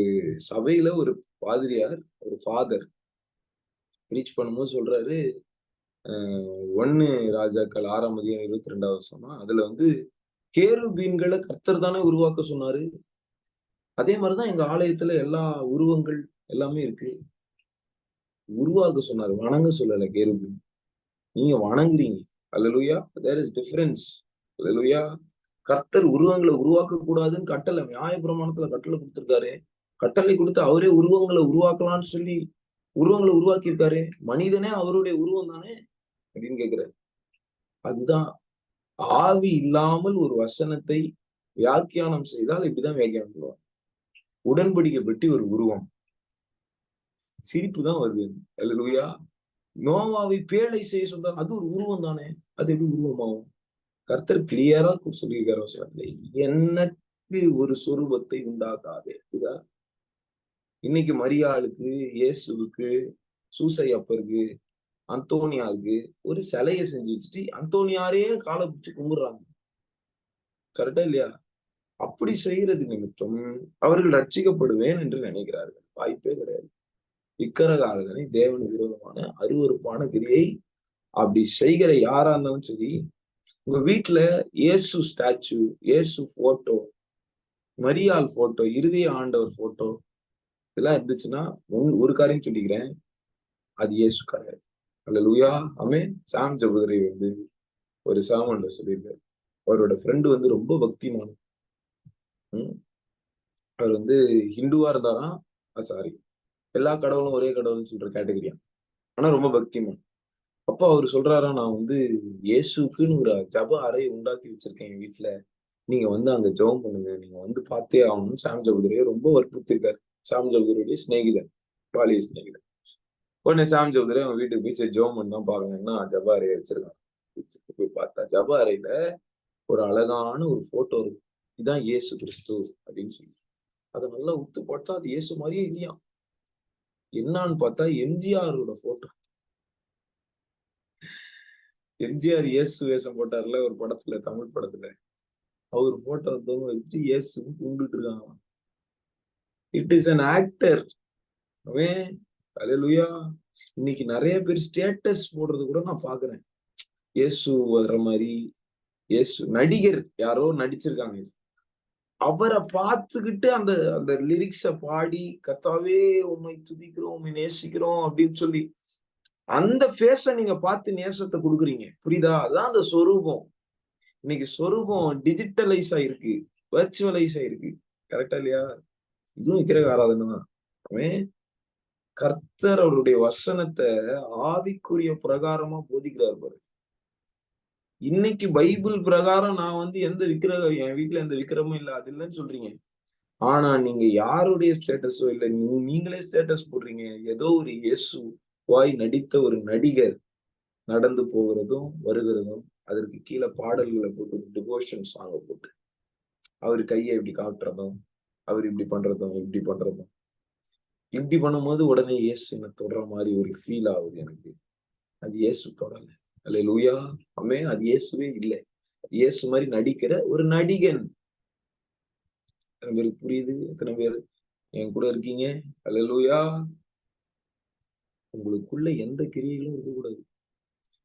சபையில ஒரு பாதிரியார், ஒரு ஃபாதர் ரீச் பண்ணும்போது சொல்றாரு, 1 ராஜாக்கள் 6ஆம் அதிகாரம் 22வது வசனம், அதுல வந்து கேருபீன்களை கர்த்தர் தானே உருவாக்க சொன்னாரு. அதே மாதிரிதான் எங்க ஆலயத்துல எல்லா உருவங்கள் எல்லாமே இருக்கு. உருவாக்க சொன்னாரு, வணங்க சொல்லல. கேருபீன் நீங்க வணங்குறீங்க. அல்லேலூயா. There is difference. அல்லேலூயா. கர்த்தர் உருவங்களை உருவாக்க கூடாதுன்னு கட்டளை நியாயப்பிரமாணத்துல கட்டளை கொடுத்திருக்காரு. கட்டளை கொடுத்து அவரே உருவங்களை உருவாக்கலாம்னு சொல்லி உருவங்களை உருவாக்கி இருக்காரு. மனிதனே அவருடைய உருவம் தானே அப்படின்னு கேக்குறாரு. அதுதான் ஆவி இல்லாமல் ஒரு வசனத்தை வியாக்கியானம் செய்தால் இப்படிதான் வியாக்கியானம் பண்ணுவாங்க. உடன்படிக்கை பெட்டி ஒரு உருவம். சிரிப்பு தான் வருது. அல்லேலூயா. நோவாவை பேழை செய்ய சொன்னார், அது ஒரு உருவம் தானே, அது எப்படி உருவமாகும்? கர்த்தர் கிளியரா சொல்லியிருக்காரு வசனத்துல, எனக்கு ஒரு சொரூபத்தை உண்டாக்காதே. இன்னைக்கு மரியாளுக்கு, இயேசுவுக்கு, சூசையப்பருக்கு, அந்தோனியாவுக்கு ஒரு சிலையை செஞ்சு வச்சுட்டு அந்தோனியாரே காலை பிடிச்சு கும்பிடுறாங்க. கரெக்டா இல்லையா? அப்படி செய்யறது நிமித்தம் அவர்கள் ரட்சிக்கப்படுவேன் என்று நினைக்கிறார்கள். வாய்ப்பே கிடையாது. இக்கரகாரகனை தேவன் விரோதமான அருவருப்பான கிரியை அப்படி செய்கிற யாரா இருந்தாலும் சரி, உங்க வீட்டுல இயேசு ஸ்டாச்சு, இயேசு போட்டோ, மரியாள் போட்டோ, இருதய ஆண்டவர் போட்டோ இதெல்லாம் இருந்துச்சுன்னா ஒரு காரியம் சொல்லிக்கிறேன், அது இயேசு கிடையாது. அல்லேலூயா, ஆமென். சாம் ஜபதுரை வந்து ஒரு சாமன்ல சொல்லியிருக்காரு. அவரோட ஃப்ரெண்டு வந்து ரொம்ப பக்திமான். அவர் வந்து ஹிந்துவா இருந்தாராம். சாரி, எல்லா கடவுளும் ஒரே கடவுள்னு சொல்ற கேட்டகரியா, ஆனா ரொம்ப பக்திமான். அப்போ அவரு சொல்றாரா, நான் வந்து இயேசுக்குன்னு ஒரு ஜப அறை உண்டாக்கி வச்சிருக்கேன் என் வீட்டுல, நீங்க வந்து அங்க ஜெபம் பண்ணுங்க, நீங்க வந்து பார்த்தே ஆகணும்னு சாம் ஜபதுரையை ரொம்ப வற்புறுத்திருக்காரு. சாம் ஜபதுரையுடைய சிநேகிதன், பாலிய சிநேகிதன். உடனே சாம் ஜபதுரை அவன் வீட்டுக்கு போய் சரி ஜெபம் பண்ணி தான் பாருங்கன்னா ஜப அறையை வச்சிருக்கான். போய் பார்த்தா ஜப அறையில ஒரு அழகான ஒரு போட்டோ இருக்கு. இதுதான் இயேசு கிறிஸ்து அப்படின்னு சொல்லி அதை நல்லா உத்து பார்த்தா அது இயேசு மாதிரியே இல்லையா. என்னான்னு பார்த்தா எம்ஜிஆரோட போட்டோ. எம்ஜிஆர் இயேசு வேஷம் போட்டார்ல ஒரு படத்துல, தமிழ் படத்துல, அவர் போட்டோ வந்தவங்க வச்சு இயேசு கும்பிட்டு இருக்காங்க. It is an actor. அவன் அல்லேலூயா. இன்னைக்கு நிறைய பேர் ஸ்டேட்டஸ் போடுறது கூட நான் பாக்குறேன், இயேசு வர்ற மாதிரி. இயேசு நடிகர் யாரோ நடிச்சிருக்காங்க, அவரை பார்த்துக்கிட்டு அந்த அந்த லிரிக்ஸ பாடி கர்த்தாவே உம்மை துதிக்கிறோம், உம்மை நேசிக்கிறோம் அப்படின்னு சொல்லி அந்த ஃபேஸ நீங்க பார்த்து நேசத்தை கொடுக்குறீங்க. புரியுதா? அதான் அந்த சொரூபம். இன்னைக்கு சொரூபம் டிஜிட்டலைஸ் ஆயிருக்கு, வர்ச்சுவலைஸ் ஆயிருக்கு. கரெக்டா இல்லையா? இதுவும் விக்கிரக ஆராதனை தான். அவன் கர்த்தர் அவருடைய வசனத்தை ஆவிக்குரிய பிரகாரமா போதிக்கிறார் பாரு. இன்னைக்கு பைபிள் பிரகாரம் நான் வந்து எந்த விக்கிரகம், என் வீட்டுல எந்த விக்கிரமும் இல்ல அது இல்லைன்னு சொல்றீங்க. ஆனா நீங்க யாருடைய ஸ்டேட்டஸோ இல்ல, நீங்களே ஸ்டேட்டஸ் போடுறீங்க. ஏதோ ஒரு இயேசு வாய் நடித்த ஒரு நடிகர் நடந்து போகிறதும் வருகிறதும், அதற்கு கீழே பாடல்களை போட்டு, டிவோஷன் சாங்க போட்டு, அவர் கையை இப்படி காட்டுறதும், அவர் இப்படி பண்றதும், இப்படி பண்றதும், இப்படி பண்ணும்போது உடனே இயேசு என்ன தொடர மாதிரி ஒரு ஃபீல் ஆகுது எனக்கு. அது இயேசு தொடல. அல்லேலூயா, ஆமென். அது இயேசுவே இல்லை. இயேசு மாதிரி நடிக்கிற ஒரு நடிகன். எத்தனை பேருக்கு புரியுது? எத்தனை பேர் என் கூட இருக்கீங்க? அல்லேலூயா. உங்களுக்குள்ள எந்த கிரியைகளும் இருக்கக்கூடாது.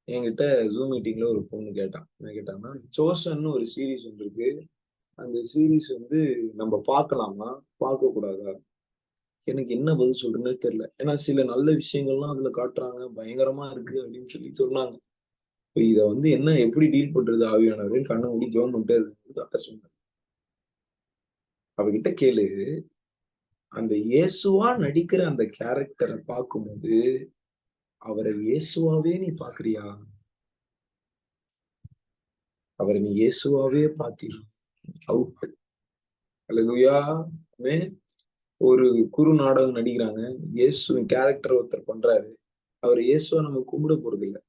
என்கிட்ட ஜூம் மீட்டிங்ல ஒரு பொண்ணு கேட்டான். என்ன கேட்டான்னா, சோசன்னு ஒரு சீரீஸ் வந்திருக்கு, அந்த சீரீஸ் வந்து நம்ம பார்க்கலாமா பார்க்க கூடாதா? எனக்கு என்ன பதில் சொல்றேன்னே தெரியல. ஏன்னா சில நல்ல விஷயங்கள்லாம் அதுல காட்டுறாங்க, பயங்கரமா இருக்கு அப்படின்னு சொல்லி சொன்னாங்க. இத வந்து என்ன எப்படி டீல் பண்றது ஆவியானவர்கள்? கண்ணை மூடி ஜெபம் பண்ணிட்டே இருக்கு அத்த சொன்னாங்க. அவகிட்ட கேளு, அந்த இயேசுவா நடிக்கிற அந்த கேரக்டரை பார்க்கும்போது அவரை இயேசுவாவே நீ பாக்குறியா? அவரை நீ இயேசுவாவே பாத்தீங்க. அல்லேலூயா, ஆமென். ஒரு குறு நாடகம் நடிக்கிறாங்க, இயேசுவின் கேரக்டர் ஒருத்தர் பண்றாரு, அவர் இயேசுவை நம்ம கும்பிட போறது இல்லை.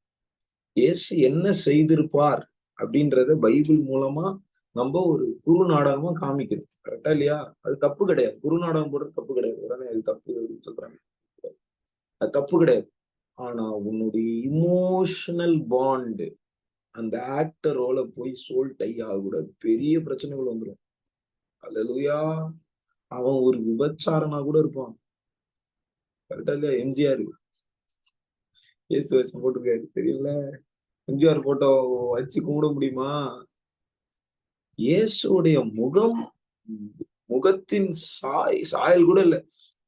இயேசு என்ன செய்திருப்பார் அப்படின்றத பைபிள் மூலமா நம்ம ஒரு குறு நாடகமா காமிக்கிறோம். கரெக்டா இல்லையா? அது தப்பு கிடையாது. குறு நாடகம் போடுறது தப்பு கிடையாது. உடனே அது தப்பு அப்படின்னு சொல்றாங்க, அது தப்பு கிடையாது. ஆனா உன்னுடைய இமோஷனல் பாண்ட் அந்த ஆக்டரோட போய் சோல் டை ஆகக்கூடாது. பெரிய பிரச்சனைகள் வந்துடும். அல்லேலூயா. அவன் ஒரு விபச்சாரனா கூட இருப்பான். கரெக்டா இல்லையா? எம்ஜிஆர் இயேசு வச்சு போட்டிருக்காரு தெரியல. எம்ஜிஆர் போட்டோ வச்சு கும்பிட முடியுமா? இயேசுடைய முகம், முகத்தின் சாயல் கூட இல்ல,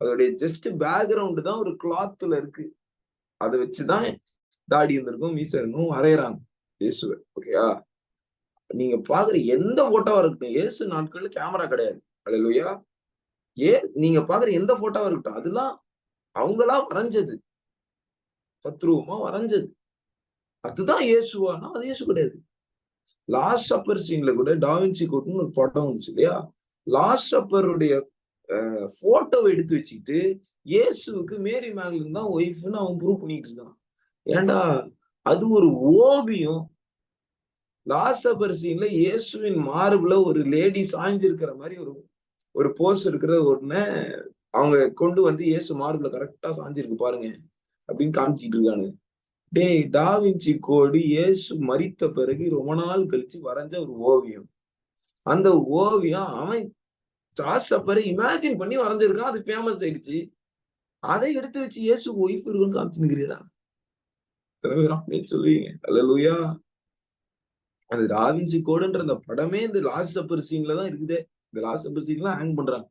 அதோடைய ஜஸ்ட் பேக்ரவுண்ட் தான் ஒரு கிளாத்ல இருக்கு. அதை வச்சுதான் தாடி இருந்திருக்கும், மீசை இருக்கும், வரையறாங்க இயேசுவை. ஓகேயா? நீங்க பாக்குற எந்த போட்டோவா இருக்கட்டும், இயேசு நாட்கள்ல கேமரா கிடையாது. அல்லேலூயா. நீங்க பாக்குற எந்த போட்டோவா இருக்கட்டும், அதெல்லாம் அவங்களா வரைஞ்சது, தத்ரூபமா வரைஞ்சது. அதுதான் இயேசுவானா? அது இயேசு கிடையாது. லாஸ்ட் சப்பர் சீன்ல கூட டாவின்சி கோட்னு ஒரு படம் வந்துச்சு இல்லையா? லாஸ்ட் சப்பருடைய போட்டோவை எடுத்து வச்சுக்கிட்டு இயேசுவுக்கு மேரி மேக்லின் தான் ஒய்ஃப்னு அவன் ப்ரூவ் பண்ணிட்டு இருக்கான். ஏண்டா, அது ஒரு ஓவியம். லாஸ்ட் சப்பர் சீன்ல இயேசுவின் மார்புல ஒரு லேடி சாய்ஞ்சிருக்கிற மாதிரி ஒரு போஸ் இருக்கிற ஒண்ணு அவங்க கொண்டு வந்து இயேசு மார்புல கரெக்டா சாஞ்சிருக்கு பாருங்க அப்படின்னு காமிச்சிட்டு இருக்கானு. டேய், டாவின்சி கோடு இயேசு மரித்த பிறகு ரொம்ப நாள் கழிச்சு வரைஞ்ச ஒரு ஓவியம். அந்த ஓவியம் அவன் லாஸ்ட் சப்பரை இமேஜின் பண்ணி வரைஞ்சிருக்கான். அது ஃபேமஸ் ஆயிடுச்சு. அதை எடுத்து வச்சு இயேசு ஒய்ஃப் இருக்குன்னு காமிச்சுக்கிறீரா? சொல்லுவீங்க. அல்லேலூயா. அந்த டாவின்சி கோடுன்ற அந்த படமே இந்த லாஸ்ட் சப்பர் சீன்ல தான் இருக்குதே. இந்த லாஸ்ட் சப்பர் சீன்ல ஹேங் பண்றாங்க.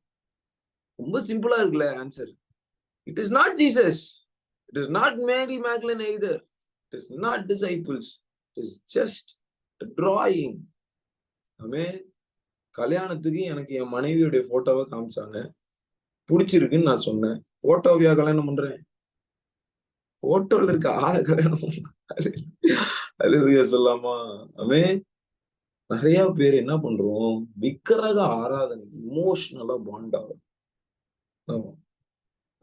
ரொம்ப சிம்பிளா இருக்குல்ல answer. It is not Jesus. It is not Mary Magdalene either. It is not disciples. It is just drawing. Amen. கல்யாணத்துக்கு எனக்கு என் மனைவியுடைய போட்டோவை காமிச்சாங்க. பிடிச்சிருக்குன்னு நான் சொன்னேன். போட்டோவியா கல்யாணம் பண்றேன்? போட்டோல இருக்க ஆள கல்யாணம் அல்லேலூயா சொல்லாமா? ஆமென். நிறைய பேர் என்ன பண்றோம்? விக்கிரக ஆராதனை இமோஷனலா பாண்ட் ஆகும். ஆமா.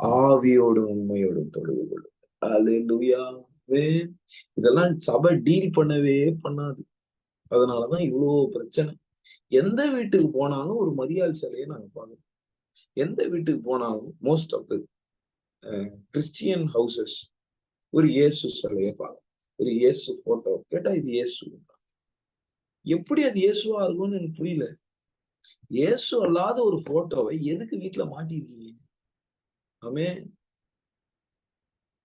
ஆவியோடும் உண்மையோடும் தொழுது கொள்ளும். அல்லேலூயா. ஆமென். இதெல்லாம் சபை டீல் பண்ணவே பண்ணாது. அதனாலதான் இவ்வளவு பிரச்சனை. எந்த வீட்டுக்கு போனாலும் ஒரு மரியாள் சிலையை நாங்க பார்க்கணும். எந்த வீட்டுக்கு போனாலும் most of the Christian houses ஒரு இயேசு சிலையை பார்க்கணும். ஒரு இயேசு போட்டோ கேட்டா இது இயேசு. எப்படி அது இயேசுவா இருக்கும்னு எனக்கு புரியல. இயேசு அல்லாத ஒரு போட்டோவை எதுக்கு வீட்டுல மாட்டிருக்கீங்க? ஆமென்.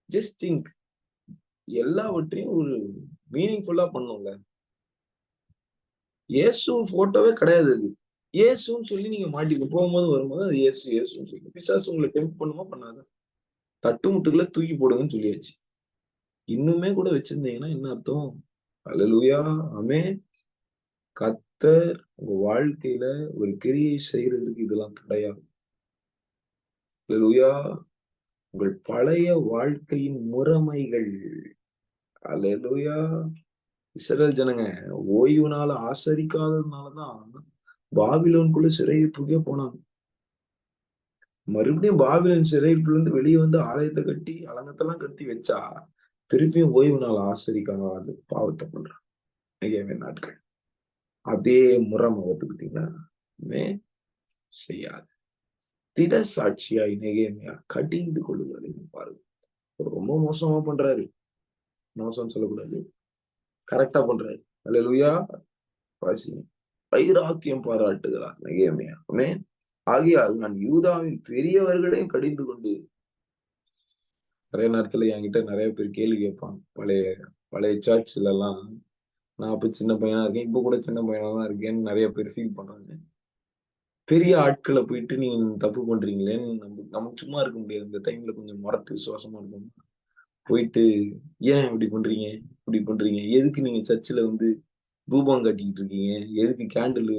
Just think. எல்லாவற்றையும் ஒரு மீனிங்ஃபுல்லா பண்ணும்ல. இயேசு போட்டோவே கிடையாது அது. இயேசுன்னு சொல்லி நீங்க மாட்டிக்க போகும்போது வரும்போது அது இயேசு இயேசுன்னு சொல்லி பிசாசு உங்களை டெம்ப் பண்ணுமா பண்ணாத? தட்டு முட்டுகளை தூக்கி போடுங்கன்னு சொல்லியாச்சு. இன்னுமே கூட வச்சிருந்தீங்கன்னா என்ன அர்த்தம்? அல்லேலூயா. ஆமென். கர்த்தர் உங்க வாழ்க்கையில ஒரு கிரியை செய்யறதுக்கு இதெல்லாம் தடையாகும். அல்லேலூயா. உங்கள் பழைய வாழ்க்கையின் முறைமைகள். அல்லேலூயா. இஸ்ரவேல் ஜனங்க ஓய்வு நாள் ஆசரிக்காததுனாலதான் பாபிலோனுக்குள்ள சிறையிருப்புக்கே போனாங்க. மறுபடியும் பாபிலோன் சிறையிருப்புல இருந்து வெளியே வந்து ஆலயத்தை கட்டி அலங்கத்தெல்லாம் கட்டி வச்சா திருப்பியும் ஓய்வு நாள் ஆசரிக்காத பாவத்தை பண்றாங்க. நெகேமியா நாட்கள் அதே முறைமை ஒத்துக்கிட்டீங்கன்னா செய்யாது. திட சாட்சியாய் நெகேமியா கடிந்து கொள்ளுகிறதை பாருங்க. ரொம்ப மோசமா பண்றாரு. மோசம் சொல்லக்கூடாது, கரெக்டா பண்றாரு. அல்லேலூயா. வாசிங்க. வைராக்கியம் பாராட்டுகிறார் நெகேமியா. ஆமென். ஆகையால் நான் யூதாவின் பெரியவர்களையும் கடிந்து கொண்டு. நிறைய நேரத்துல என்கிட்ட நிறைய பேர் கேள்வி கேட்பாங்க. பழைய பழைய சர்ச்ல எல்லாம் நான் அப்ப சின்ன பையனா இருக்கேன், இப்ப கூட சின்ன பையனா தான் இருக்கேன்னு நிறைய பேர் ஃபீல் பண்றாங்க. பெரிய ஆட்களை போயிட்டு நீங்க தப்பு பண்றீங்களேன்னு நமக்கு சும்மா இருக்க முடியாது. இந்த டைம்ல கொஞ்சம் முரட்டு விசுவாசமா இருக்கும். போயிட்டு ஏன் இப்படி பண்றீங்க, இப்படி பண்றீங்க, எதுக்கு நீங்க சர்ச்சில் வந்து தூபம் காட்டிக்கிட்டு இருக்கீங்க, எதுக்கு கேண்டில்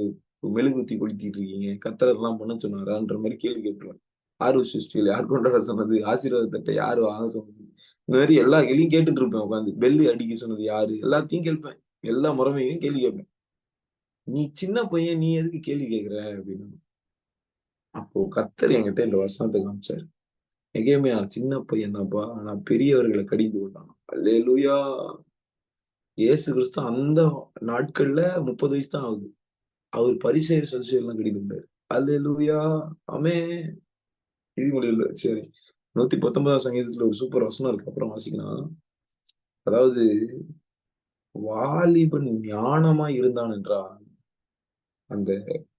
மெழுகுத்தி கொளுத்திட்டு இருக்கீங்க, கத்தரெல்லாம் பண்ண சொன்னாரான்ற மாதிரி கேள்வி கேட்டுருவாங்க. யார் சிருஷ்டியில் யார் கொண்டாட சொன்னது, ஆசீர்வாதத்தை யாரு வாங்க சொன்னது, இந்த மாதிரி எல்லா கேள்வியும் கேட்டுட்டு இருப்பேன். உட்காந்து பெல்லு அடிக்க சொன்னது யாரு, எல்லாத்தையும் கேட்பேன். எல்லா முறைமையும் கேள்வி கேட்பேன். நீ சின்ன பையன், நீ எதுக்கு கேள்வி கேட்கிற அப்படின்னு. அப்போ கர்த்தர் என்கிட்ட இந்த வசனத்தை காமிச்சாரு. நெகேமியா சின்ன பையன் தான்ப்பா, ஆனா பெரியவர்களை கடிந்து கொண்டான். அல்லேலூயா. இயேசு கிறிஸ்து அந்த நாட்கள்ல 30 வயசு தான் ஆகுது. அவர் பரிசேயர் சதுசேயர்லாம் கடிந்து கொண்டாரு. அல்லேலூயா. ஆமென். நீதிமொழிகள்ல சரி 119ஆம் சங்கீதத்துல ஒரு சூப்பர் வசனம் இருக்கு. அப்புறம் வாசிக்கலாம். அதாவது வாலிபன் ஞானமா இருந்தான் என்றால் அந்த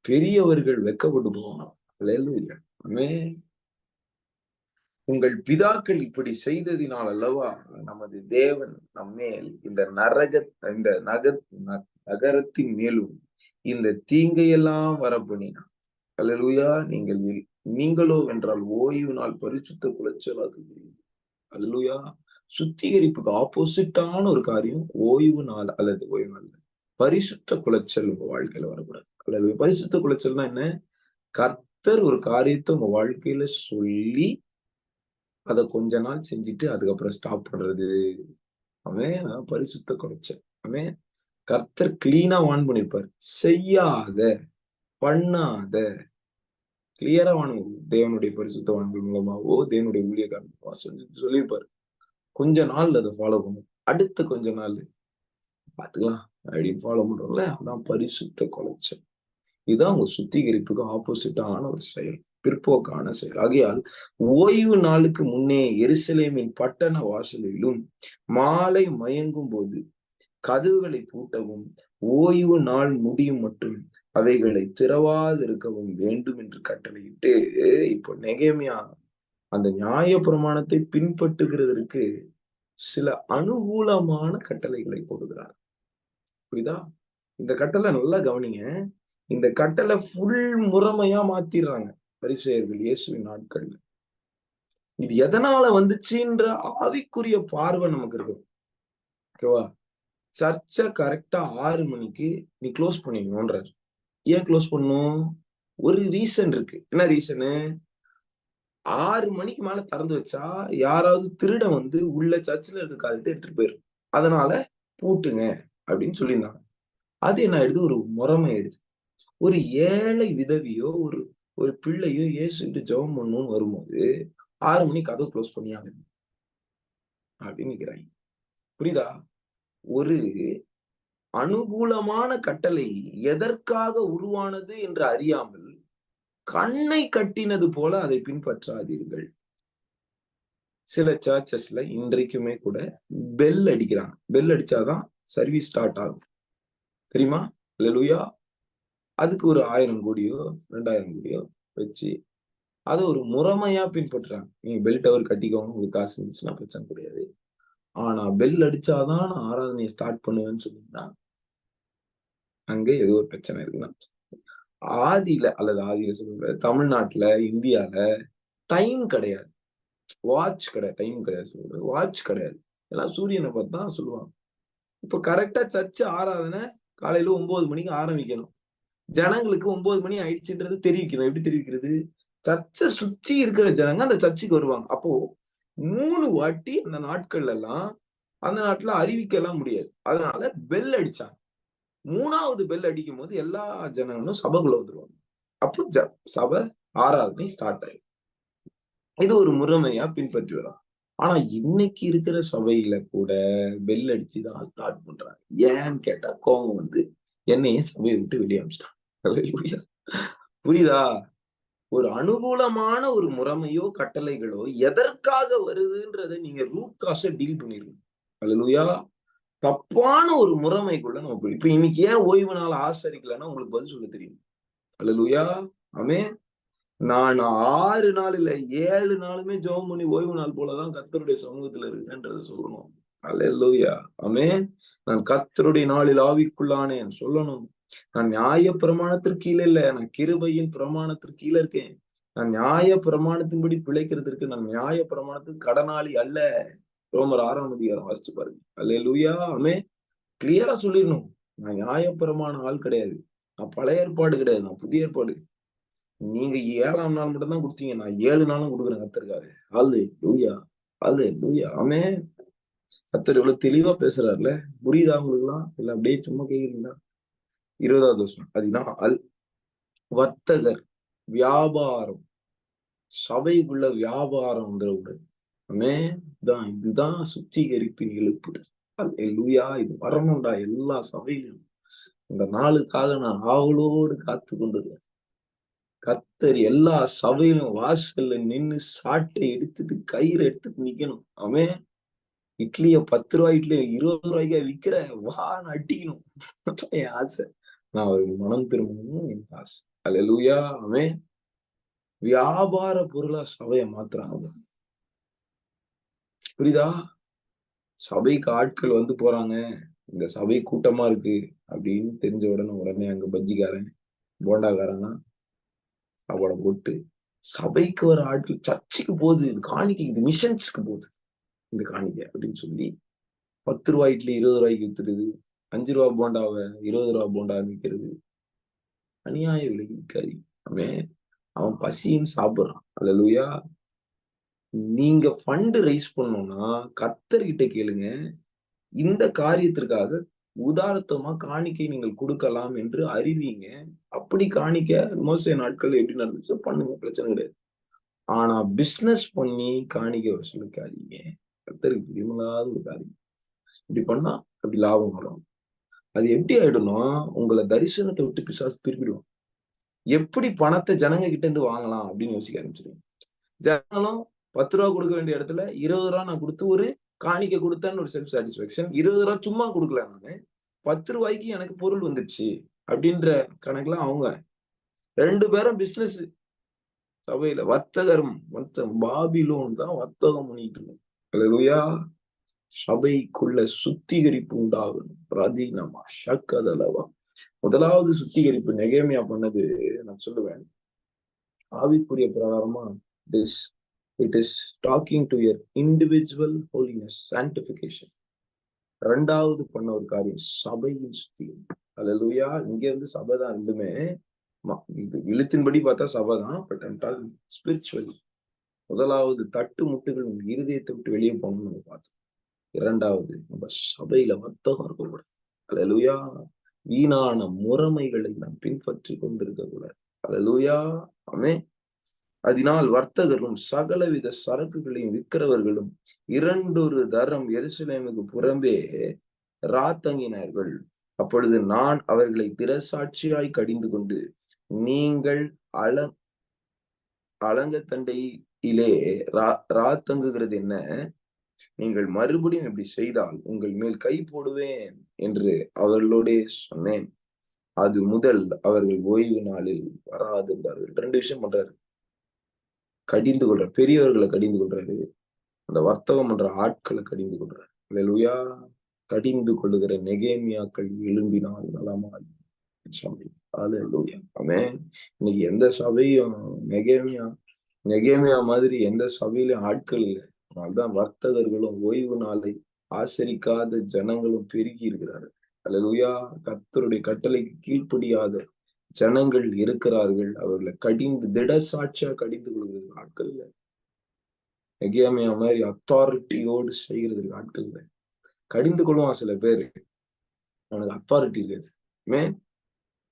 பெரியவர்கள் வெட்கப்பட்டு போவாங்க. அல்லேலூயா. ஆமென். உங்கள் பிதாக்கள் இப்படி செய்ததினால் அல்லவா நமது தேவன் நம்மேல் இந்த நகரத்தின் மேலும் இந்த தீங்கையெல்லாம் வரப்பண்ணினார். அல்லேலூயா. நீங்களோ என்றால் ஓய்வு நாள் பரிசுத்த குலைச்சலாக்குகிறீர்கள். அல்லேலூயா. சுத்திகரிப்புக்கு ஆப்போசிட்டான ஒரு காரியம் ஓய்வு நாள் அல்லது ஓய்வு நாள் பரிசுத்த குலைச்சல் உங்க வாழ்க்கையில வரக்கூடாது. அல்லது பரிசுத்த குலைச்சல்னா என்ன? கர்த்தர் ஒரு காரியத்தை உங்க வாழ்க்கையில சொல்லி அதை கொஞ்ச நாள் செஞ்சுட்டு அதுக்கப்புறம் ஸ்டாப் பண்றது. அவன் பரிசுத்த குலைச்சல். அவன் கர்த்தர் கிளீனா வான் பண்ணிருப்பாரு. செய்யாத, பண்ணாத, கிளியரா வான் தேவனுடைய பரிசுத்த வான்கள் மூலமாவோ தேவனுடைய ஊழியக்காரன் சொல்லியிருப்பாரு. கொஞ்ச நாள் அதை ஃபாலோ பண்ணும், அடுத்த கொஞ்ச நாள் பாத்துக்கலாம் அப்படின்னு ஃபாலோ பண்றோம்ல, அதான் பரிசுத்த குலைச்சல். இதுதான் உங்க சுத்திகரிப்புக்கு ஆப்போசிட்டான ஒரு செயல், பிற்போக்கான செயல். ஆகையால் ஓய்வு நாளுக்கு முன்னே எருசலேமின் பட்டண வாசலிலும் மாலை மயங்கும் போது கதவுகளை பூட்டவும் ஓய்வு நாள் முடியும் மட்டும் அவைகளை திறவாதிருக்கவும் வேண்டும் என்று கட்டளையிட்டு, இப்போ நெகேமியா அந்த நியாயப்பிரமாணத்தை பின்பற்றுகிறதற்கு சில அனுகூலமான கட்டளைகளை போடுகிறார். புரியுதா? இந்த கட்டளை நல்லா கவனிங்க. இந்த கட்டளை ஃபுல் முறைமையா மாத்திடுறாங்க பரிசேயர்கள் இயேசுவின் நாட்கள்ல. இது எதனால வந்துச்சுன்ற ஆவிக்குரிய பார்வை நமக்கு இருக்கும். ஓகேவா? சர்ச்சை கரெக்டா 6 மணிக்கு நீ க்ளோஸ் பண்ணிடணும்ன்றாரு. ஏன் க்ளோஸ் பண்ணணும்? ஒரு ரீசன் இருக்கு. என்ன ரீசனு? 6 மணிக்கு மேல திறந்து வச்சா யாராவது திருடன் வந்து உள்ள சர்ச்சில் இருக்க காரியத்தை எடுத்துட்டு போயிரும். அதனால பூட்டுங்க அப்படின்னு சொல்லியிருந்தாங்க. அது என்ன ஆயிடுது? ஒரு முறைமை ஆயிடுது. ஒரு ஏழை விதவியோ ஒரு ஒரு பிள்ளையோ இயேசுகிட்ட ஜெபம் பண்ணணும்னு வரும்போது 6 மணிக்கு கதவு க்ளோஸ் பண்ணியாங்க அப்படின்னு நிக்கிறாங்க. புரியுதா? ஒரு அனுகூலமான கட்டளை எதற்காக உருவானது என்று அறியாமல் கண்ணை கட்டினது போல அதை பின்பற்றாதீர்கள். சில சர்ச்சஸ்ல இன்றைக்குமே கூட பெல் அடிக்கிறாங்க. பெல் அடிச்சாதான் சர்வீஸ் ஸ்டார்ட் ஆகும். தெரியுமா? அல்லேலூயா. அதுக்கு ஒரு 1000 கோடியோ 2000 கோடியோ வச்சு அதை ஒரு முறைமையா பின்பற்றுறாங்க. நீங்க பெல் டவர் கட்டிக்கோங்க, உங்களுக்கு காசு இருந்துச்சுன்னா பிரச்சனை கிடையாது. ஆனா பெல் அடிச்சாதான் நான் ஆராதனையை ஸ்டார்ட் பண்ணுவேன்னு சொன்னீங்கன்னா அங்க ஏதோ ஒரு பிரச்சனை இருக்குன்னா ஆதியில சொல்ற தமிழ்நாட்டுல இந்தியால டைம் கிடையாது, வாட்ச் கிடையாது, டைம் கிடையாது சொல்றது, வாட்ச் கிடையாது. எல்லாம் சூரியனை பார்த்து தான் சொல்லுவாங்க. இப்ப கரெக்டா சர்ச் ஆராதனை காலையில 9 மணிக்கு ஆரம்பிக்கணும். ஜனங்களுக்கு 9 மணி ஆயிடுச்சுன்றது தெரிவிக்கணும். எப்படி தெரிவிக்கிறது? சர்ச்சை சுற்றி இருக்கிற ஜனங்க அந்த சர்ச்சுக்கு வருவாங்க. அப்போ 3 வாட்டி அந்த நாட்கள்ல எல்லாம் அந்த நாட்டுல அறிவிக்க எல்லாம் முடியாது. அதனால பெல் அடிச்சாங்க. 3வது பெல் அடிக்கும் போது எல்லா ஜனங்களும் சபைக்குள்ள வந்துருவாங்க. அப்போ சபை ஆராதனை ஸ்டார்ட் ஆயிடும். இது ஒரு முறைமையா பின்பற்றி வரும். ஆனா இன்னைக்கு இருக்கிற சபையில கூட பெல் அடிச்சுதான் ஸ்டார்ட் பண்றாங்க. ஏன்னு கேட்டா கோவம் வந்து என்னையே சபையை விட்டு வெளியே அனுப்பிச்சிட்டாங்க. புரியுதா? ஒரு அனுகூலமான ஒரு முறைமையோ கட்டளைகளோ எதற்காக வருதுன்றதை நீங்க ரூட் காஸ டீல் பண்ணிருக்கணும். அல்லேலூயா. தப்பான ஒரு முறைமைக்குள்ள நம்ம இப்ப இன்னைக்கு ஏன் ஓய்வு நாள் ஆசரிக்கலன்னா உங்களுக்கு பதில் சொல்ல தெரியும். அல்லேலூயா. ஆமென். நான் 6 நாள் இல்ல 7 நாளுமே ஜெபம் பண்ணி ஓய்வு நாள் போலதான் கர்த்தருடைய சமூகத்துல இருக்கேன்றதை சொல்லணும். அல்லேலூயா. ஆமென். நான் கர்த்தருடைய நாளில் ஆவிக்குள்ளானேன் சொல்லணும். நான் நியாய பிரமாணத்திற்கு கீழே இல்ல, நான் கிருபையின் பிரமாணத்திற்கு கீழே இருக்கேன். நான் நியாய பிரமாணத்தின்படி பிழைக்கிறதுக்கு நான் நியாய பிரமாணத்துக்கு கடனாளி அல்ல. ரோமர் 6ஆம் அதிகாரம் வாசிச்சு பாருங்க. அல்லேலூயா. ஆமென். கிளியரா சொல்லிடணும். நான் நியாய பிரமாண ஆள் கிடையாது. நான் பழைய ஏற்பாடு கிடையாது. நான் புதிய ஏற்பாடு. நீங்க 7ஆம் நாள் மட்டும் தான் குடுத்தீங்க. நான் 7 நாளும் குடுக்குறேன் கர்த்தருக்காக. அல்லேலூயா. அல்லேலூயா. ஆமென். கர்த்தர் எவ்வளவு தெளிவா பேசுறாருல்ல. புரியுதா உங்களுக்குலாம்? இல்ல அப்படியே சும்மா கேக்குறீங்களா? 20வது வசனம். அதனால் வர்த்தகர் வியாபாரம் சபைக்குள்ள வியாபாரம் வந்துடக்கூடாது. ஆமென். இதுதான் சுத்திகரிப்பின் எழுப்புதல். அல்லேலூயா. இது வரணும்டா எல்லா சபையிலும். இந்த நாளுக்காக நான் ஆவலோடு காத்து கொண்டிருக்கேன். கர்த்தர் எல்லா சபையிலும் வாசல்ல நின்னு சாட்டை எடுத்துட்டு கயிறு எடுத்துட்டு நிக்கணும். ஆமென். இட்லிய 10 ரூபாய் இட்லி 20 ரூபாய்க்கா விக்கிற வான்னு அடிக்கணும். என் ஆசை. நான் ஒரு மனம் திரும்பணும் என் ஆசை. அல்லேலூயா. ஆமென். வியாபார பொருளா சபைய மாத்துறாங்க. புரியுதா? சபைக்கு ஆட்கள் வந்து போறாங்க. இந்த சபை கூட்டமா இருக்கு அப்படின்னு தெரிஞ்ச உடனே அங்க பஜ்ஜிக்காரன், போண்டாக்காரன்னா சாப்பாட போட்டு சபைக்கு வர ஆட்கள் சர்ச்சுக்கு போகுது, இது காணிக்கை, இது மிஷன்ஸ்க்கு போகுது இந்த காணிக்கை அப்படின்னு சொல்லி 10 ரூபாய் இட்லி 20 ரூபாய்க்கு வித்துருது. 5 ரூபாய் போண்டாவை 20 ரூபாய் போண்டா விற்கிறது. அநியாய விலைக்கு விற்காது. அவன் பசின்னு சாப்பிடுறான். அல்லேலூயா. நீங்க ஃபண்ட் ரைஸ் பண்ணணும்னா கர்த்தர்கிட்ட கேளுங்க. இந்த காரியத்திற்காக உதாரத்தமா காணிக்கை நீங்கள் கொடுக்கலாம் என்று அறிவிங்க. அப்படி காணிக்க மோசே நாட்கள் எப்படி நடந்துச்சோ பண்ணுங்க, பிரச்சனை கிடையாது. ஆனா பிசினஸ் பண்ணி காணிக்க வசூலிக்காதீங்க. கர்த்தருக்கு பிரியமில்லாத ஒரு காரியம். இப்படி பண்ணா அப்படி லாபம் வரும். அது எப்படி ஆயிடும்னா உங்களை தரிசனத்தை விட்டு பிசாசு திருப்பிடுவோம். எப்படி பணத்தை ஜனங்க கிட்ட இருந்து வாங்கலாம் அப்படின்னு யோசிக்க ஆரம்பிச்சிருங்க. ஜனங்களும் 10 ரூபா கொடுக்க வேண்டிய இடத்துல 20 ரூபா நான் கொடுத்து ஒரு காணிக்க கொடுத்தான்னு ஒரு செல்ஃப் சாட்டிஸ்பேக்ஷன். 20 ரூபா சும்மா கொடுக்கல, நானு 10 ரூபாய்க்கு எனக்கு பொருள் வந்துச்சு அப்படின்ற கணக்குல அவங்க 2 பேரும் பிசினஸ். சபையில வர்த்தகம் பாபிலோன் தான் வர்த்தகம் பண்ணிட்டு இருக்கோம். அல்லேலூயா. சபைக்குள்ள சுத்திகரிப்பு உண்டாகணும். பிரதினமா ஷக்கதலவா. முதலாவது சுத்திகரிப்பு நெகேமியா பண்ணது நான் சொல்லுவேன், ஆவிக்குரிய பிரகாரமா it is talking to your individual holiness sanctification. 2வது பண்ண ஒரு காரியம் சபையின் சுத்திகரிப்பு. அல்லேலூயா. இங்க இருந்து சபை தான் ரெண்டுமே. இழுத்தின்படி பார்த்தா சபை தான், பட் ஸ்பிரிச்சுவலி முதலாவது தட்டு முட்டுகள் இருதயத்தை விட்டு வெளியே போகணும்னு நம்ம பார்த்தோம். 2வது நம்ம சபையில வர்த்தகம் இருக்கக்கூடாது. அல்லேலூயா. வீணான முறைமைகளை நாம் பின்பற்றி கொண்டிருக்க கூடாது. அல்லேலூயா. ஆமென். அதனால் வர்த்தகரும் சகலவித சரக்குகளையும் விற்கிறவர்களும் 2 தரம் எருசலேமுக்கு புறம்பே ராத்தங்கினார்கள். அப்பொழுது நான் அவர்களை திரசாட்சியாய் கடிந்து கொண்டு, நீங்கள் அலங்கத்தண்டையிலே ராத்தங்குகிறது என்ன? நீங்கள் மறுபடியும் இப்படி செய்தால் உங்கள் மேல் கை போடுவேன் என்று அவர்களோடே சொன்னேன். அது முதல் அவர்கள் ஓய்வு நாளில் வராதிருந்தார்கள். 2 விஷயம் பண்றாரு. கடிந்து கொள்றாரு, பெரியவர்களை கடிந்து கொள்றாரு, அந்த வர்த்தகம் பண்ற ஆட்களை கடிந்து கொள்றாரு. அல்லேலூயா. கடிந்து கொள்ளுகிற நெகேமியாக்கள் எழும்பினால் நலமாய். அல்லேலூயா. ஆமென். இன்னைக்கு எந்த சபையும் நெகேமியா மாதிரி எந்த சபையிலும் ஆட்கள் இல்லை. அதனால்தான் வர்த்தகர்களும் ஓய்வு நாளை ஆசரிக்காத ஜனங்களும் பெருகி இருக்கிறார்கள். அல்லேலூயா. கர்த்தருடைய கட்டளைக்கு கீழ்ப்படியாத ஜனங்கள் இருக்கிறார்கள். அவர்களை திட சாட்சியா கடிந்து கொள்கிறது ஆட்கள் இல்லை. நெகேமியா மாதிரி அத்தாரிட்டியோடு செய்கிறதுக்கு ஆட்கள் இல்லை. கடிந்து கொள்வான் சில பேரு, அவனுக்கு அத்தாரிட்டி இருக்காது.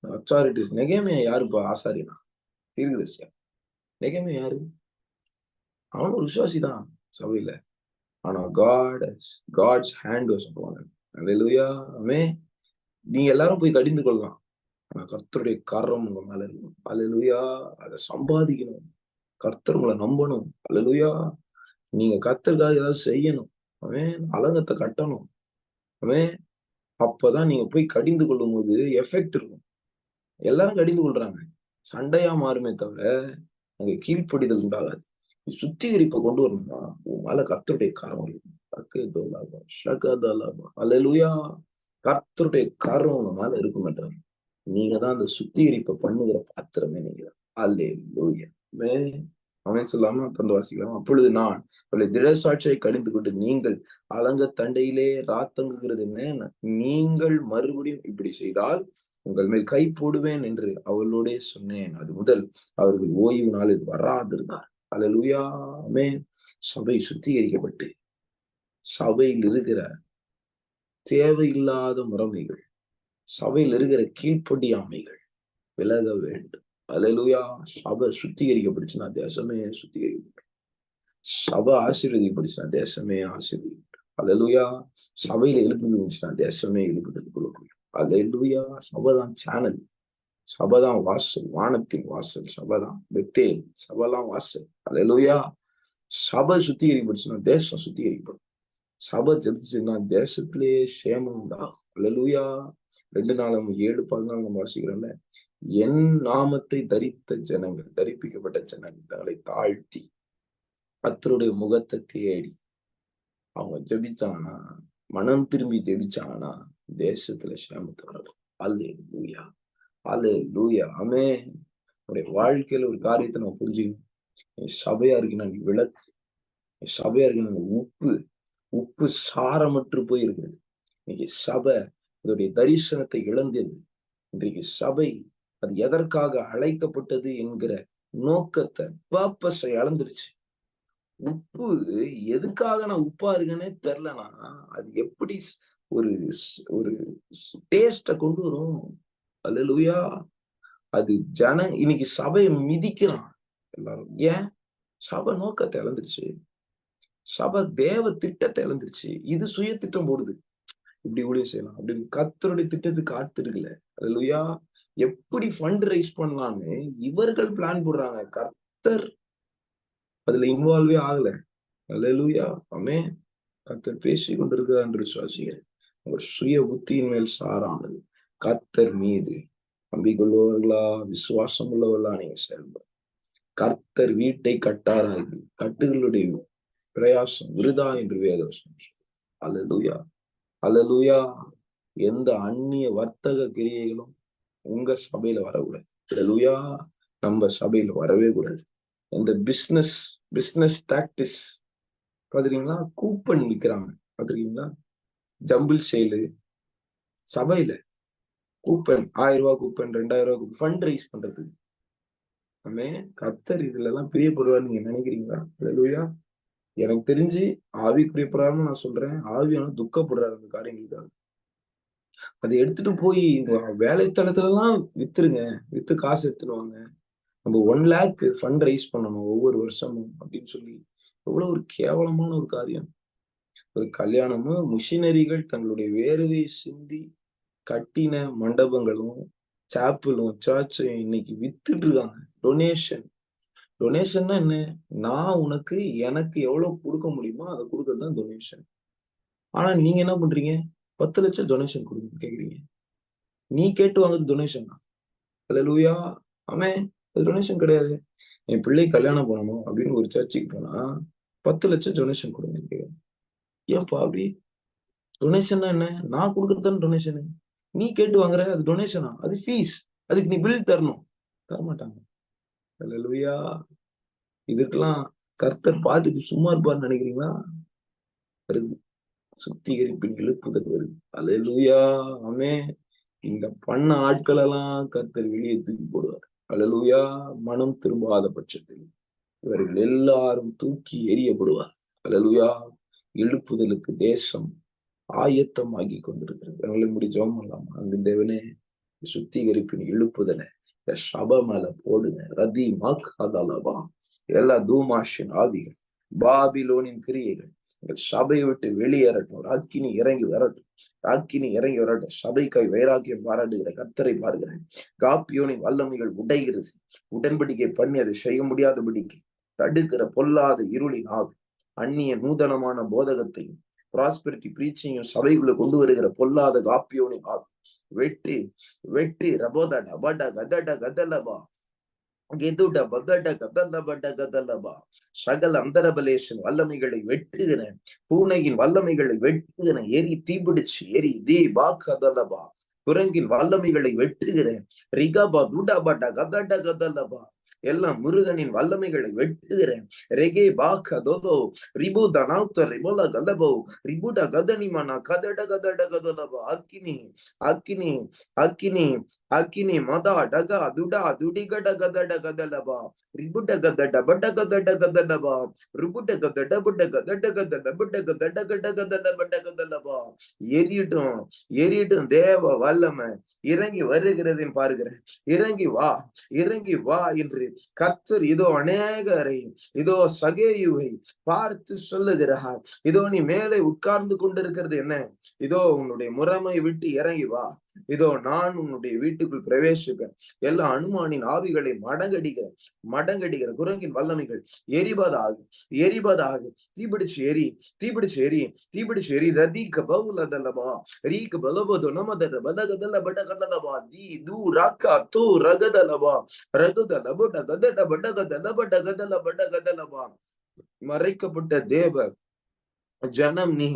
அத்தாரிட்டி. நெகேமியா யாருப்பா? ஆசாரியனா? தீர்க்கதரிசியா? நெகேமியா யாரு? அவன் ஒரு விசுவாசிதான் சபையில. ஆனா God's hand was upon him. Hallelujah. Amen. நீங்க எல்லாரும் போய் கடிந்து கொள்ளலாம், ஆனா கர்த்தருடைய கரம் உங்க மேல இருக்கணும். அல்லேலூயா. அதை சம்பாதிக்கணும். கர்த்தர் உங்களை நம்பணும். அல்லேலூயா. நீங்க கர்த்தருக்காக ஏதாவது செய்யணும். அவன் அலங்கத்தை கட்டணும். அவன் அப்பதான் நீங்க போய் கடிந்து கொள்ளும் போது எஃபெக்ட் இருக்கும். எல்லாரும் கடிந்து கொள்றாங்க, சண்டையா மாறுமே தவிர அங்க கீழ்ப்படிதல் உண்டாகாது. சுத்திகரிப்பை கொண்டு வரணும்னா உன் மேல கர்த்தருடைய கரம் இருக்கும். அல்லேலூயா. கர்த்தருடைய கரம் உங்க மேல இருக்கும் என்றால் நீங்க தான் அந்த சுத்திகரிப்பை பண்ணுகிற பாத்திரமே நீங்க தான். அல்லேலூயா. அவன் சொல்லாம தந்து வாசிக்கலாம். அப்பொழுது நான் அவளை திடசாட்சியை கடிந்து கொண்டு, நீங்கள் அலங்க தண்டையிலே ராத்தங்குகிறது என்ன? நீங்கள் மறுபடியும் இப்படி செய்தால் உங்கள் மேல் கை போடுவேன் என்று அவளோடே சொன்னேன். அது முதல் அவர்கள் ஓய்வு நாளில் வராதிருந்தார். அல்லேலூயா. ஆமென். சபை சுத்திகரிக்கப்பட்டு சபையில் இருக்கிற தேவையில்லாத முறைமைகள், சபையில் இருக்கிற கீழ்ப்படியாமைகள் விலக வேண்டும். அல்லேலூயா. சபை சுத்திகரிக்கப்படுச்சுன்னா தேசமே சுத்திகரிக்கப்படும். சபை ஆசீர்வதிக்கப்படுச்சுன்னா தேசமே ஆசீர்வதிக்கப்படும். அல்லேலூயா. சபையில எழுப்புதல் இருந்துச்சுன்னா தேசமே எழுப்புதல் கொள்ளப்படும். அல்லேலூயா. சபைதான் சேனல், சபைதான் வாசல், வானத்தின் வாசல் சபைதான். பெத்தேல் சபைலாம் வாசல். அல்லேலூயா. சபை சுத்திகரிக்கப்படுச்சுன்னா தேசம் சுத்திகரிக்கப்படும். சபை தெரிஞ்சுன்னா தேசத்திலேயே சேமம் உண்டாகும். அல்லேலூயா. 2 7:14 நம்ம வாசிக்கிறோம்ல, என் நாமத்தை தரித்த ஜனங்கள், தரிப்பிக்கப்பட்ட ஜனங்கள் தங்களை தாழ்த்தி கர்த்தருடைய முகத்தை தேடி அவங்க ஜெபிச்சாங்கன்னா, மனம் திரும்பி ஜெபிச்சாங்கன்னா தேசத்துல சேமத்தை வரணும். அல்லேலூயா. அல்லேலூயா. ஆமென். உன்னுடைய வாழ்க்கையில ஒரு காரியத்தை நம்ம புரிஞ்சுக்கணும். நீ சபையா இருக்குன்னா நீ விளக்கு, நீ சபையா இருக்குன்னா உப்பு சாரமற்று போயிருக்கிறது. இன்னைக்கு சபை இதோடைய தரிசனத்தை இழந்தது. இன்றைக்கு சபை அது எதற்காக அழைக்கப்பட்டது என்கிற நோக்கத்தை, பர்பஸை இழந்துருச்சு. உப்பு எதுக்காக நான் உப்பா இருக்கேன்னே தெரியலனா அது எப்படி ஒரு ஒரு டேஸ்ட கொண்டு வரும். அல்லேலூயா. அது இன்னைக்கு சபையை மிதிக்கிறான் எல்லாரும். ஏன்? சபை நோக்கத்தை இழந்துருச்சு. சபை தேவ திட்டத்தை இழந்துருச்சு. இது சுய திட்டம் போடுது, இப்படி ஊழியம் செய்யலாம் அப்படின்னு. கர்த்தருடைய திட்டத்துக்கு காத்திருக்கல. அல்லேலூயா. எப்படி ஃபண்ட் ரைஸ் பண்ணலான்னு இவர்கள் பிளான் போடுறாங்க. கர்த்தர் அதுல இன்வால்வே ஆகல. அல்லேலூயா. ஆமென். கர்த்தர் பேசிக் கொண்டிருக்கிறார் என்று விசுவாசிக்கிறேன். உங்கள் சுய புத்தியின் மேல் சாராமல் கர்த்தர் மீது நம்பிக்கொள்பவர்களா, விசுவாசம் உள்ளவர்களா நீங்க செயல்படும். கர்த்தர் வீட்டை கட்டாராகி கட்டுகளுடைய பிரயாசம் விருதா என்று வேதவசனம். அல்லேலூயா, அல்லேலூயா. எந்த அந்நிய வர்த்தக கிரியைகளும் உங்க சபையில வரக்கூடாது. அல்லேலூயா. நம்ம சபையில வரவே கூடாது. எந்த பிசினஸ் டாக்டிஸ் பாத்துறீங்களா? கூப்பன் விற்கிறாங்க பாத்துருக்கீங்களா? ஜம்பிள் சேலு சபையில கூப்பன், 1000 ரூபாய் கூப்பன், 2000 ரூபாய் கூப்பன், ஃபண்ட் ரைஸ் பண்றதுக்கு. கர்த்தர் இதுல எல்லாம் பிரியப்படுவார் நீங்க நினைக்கிறீங்களா? அல்லேலூயா. எனக்கு தெரிஞ்சு ஆவிக்குரிய பிரகாரம் நான் சொல்றேன், ஆவியான துக்கப்படுறாரு அந்த காரியங்களுக்காக. அதை எடுத்துட்டு போய் வேலை ஸ்தலத்துல எல்லாம் வித்துருங்க, வித்து காசு எடுத்துடுவாங்க. நம்ம 1 lakh ஃபண்ட் ரைஸ் பண்ணணும் ஒவ்வொரு வருஷமும் அப்படின்னு சொல்லி எவ்வளவு ஒரு கேவலமான ஒரு காரியம். ஒரு கல்யாணமும் மிஷினரிகள் தங்களுடைய வேர்வை சிந்தி கட்டின மண்டபங்களும் சாப்பிளும் சர்ச்சும் இன்னைக்கு வித்துட்டு இருக்காங்க. டொனேஷன்னா என்ன? நான் உனக்கு எனக்கு எவ்வளவு கொடுக்க முடியுமோ அதை கொடுக்கறது தான் டொனேஷன். ஆனா நீங்க என்ன பண்றீங்க? 10 லட்சம் டொனேஷன் கொடுங்க கேக்குறீங்க. நீ கேட்டு வாங்குறது டொனேஷன் தான். அல்லேலூயா. ஆமென். அது டொனேஷன் கிடையாது. என் பிள்ளை கல்யாணம் பண்ணணும் அப்படின்னு ஒரு சர்ச்சுக்கு போனா 10 லட்சம் டொனேஷன் கொடுங்க. ஏன்பா அப்படி? டொனேஷன்னா என்ன? நான் கொடுக்கறது தானே டொனேஷனு. நீ கேட்டு வாங்குற அது டொனேஷனா? அது ஃபீஸ். அதுக்கு நீ பில் தரணும். தரமாட்டாங்க. அல்லேலூயா. இதுக்கெல்லாம் கர்த்தர் பார்த்துட்டு சும்மா இருப்பார்னு நினைக்கிறீங்களா? வருது. சுத்திகரிப்பின் எழுப்புதல் வருது. அல்லேலூயா. ஆமென். இந்த பண்ண ஆட்கள் எல்லாம் கர்த்தர் வெளியே தூக்கி போடுவார். அல்லேலூயா. மனம் திரும்பாத பட்சத்தில் இவர்கள் எல்லாரும் தூக்கி எறியப்படுவார். அல்லேலூயா. எழுப்புதலுக்கு தேசம் ஆயத்தமாகி கொண்டிருக்கிறது. அவங்களை முடி ஜெபம் பண்ணலாமா? அந்த தேவனே சுத்திகரிப்பின் எழுப்புதலை சபை மேல போடுங்க. ரதி மாக்காதலவா எல்லா தூமாஷின் ஆவிகள், பாபிலோனின் கிரியைகள் சபையை விட்டு வெளியேறட்டும். அக்கினி இறங்கி வரட்டும். அக்கினி இறங்கி வரட்டும். சபைக்காய் வைராக்கியம் பாராட்டுகிற கர்த்தரை பார்க்கிறேன். காப்பியோனின் வல்லமைகள் உடைகிறது. உடன்படிக்கை பண்ணி அதை செய்ய முடியாதபடிக்கு தடுக்கிற பொல்லாத இருளின் ஆவி, அந்நிய நூதனமான போதகத்தையும் ப்ராஸ்பெரிட்டி பிரீச்சிங்கும் சபைக்குள்ள கொண்டு வருகிற பொல்லாத காப்பியோனின் ஆவி வெட்டி வெட்டி ரபோதா டபடா கதட கதலபா கெதுட பதட கதலபட கதலபா சகல அந்தரபலேஷன் வல்லமைகளை வெட்டுகிறேன். பூனையின் வல்லமைகளை வெட்டுகிறேன். எரி தீபிடிச்சு எரி தீ பா கதலபா. குரங்கின் வல்லமைகளை வெட்டுகிறேன். ரிகபா துடபட கதட கதலபா. எல்லாம் முருகனின் வல்லமைகளை வெட்டுகிறேன். ரெகே பாக்க தோதோ ரிபுத நாவுத்த ரிபோல கதபோ ரிபுட கதனிமானா கதட கதட கதலபா. அக்கினி அக்கினி அக்கினி அக்கினி மதா டகா துடா துடிகட கதட கதலபா. ரிபுட கதட பட கதட கதலபா. ரிபுட கதட புட கதட கதட புட கதட கட கதட பட கதலபா. எரியிட்டும் எரியிட்டும் தேவ வல்லமை இறங்கி வருகிறதின் பார்க்கிறேன். இறங்கி வா, இறங்கி வா என்று கர்த்தர் இதோ அநேகரை இதோ சகேயுவை பார்த்து சொல்லுகிறார். இதோ நீ மேலே உட்கார்ந்து கொண்டிருக்கிறது என்ன? இதோ உன்னுடைய முறைமை விட்டு இறங்கி வா. இதோ நான் உன்னுடைய வீட்டுக்குள் பிரவேசிப்பேன். எல்லா அனுமானின் ஆவிகளை மடங்கடிக்கிற குரங்கின் வல்லமைகள் எரிபதாக எரிபதாக தீபிடிச்சு எரி தீபிடிச்சு எரி தீபிடிச்சு எரி. ரதிக்க பவுலதல்லபா ரீக்க பலபதோ நமதர பதகதல்ல படகதல்லபா தி து ராக்கா தோ ரகதலபா ரகுதல பட கதட படகதல படகதல படகதலபா. மறைக்கப்பட்ட தேவ ஜனம் நீ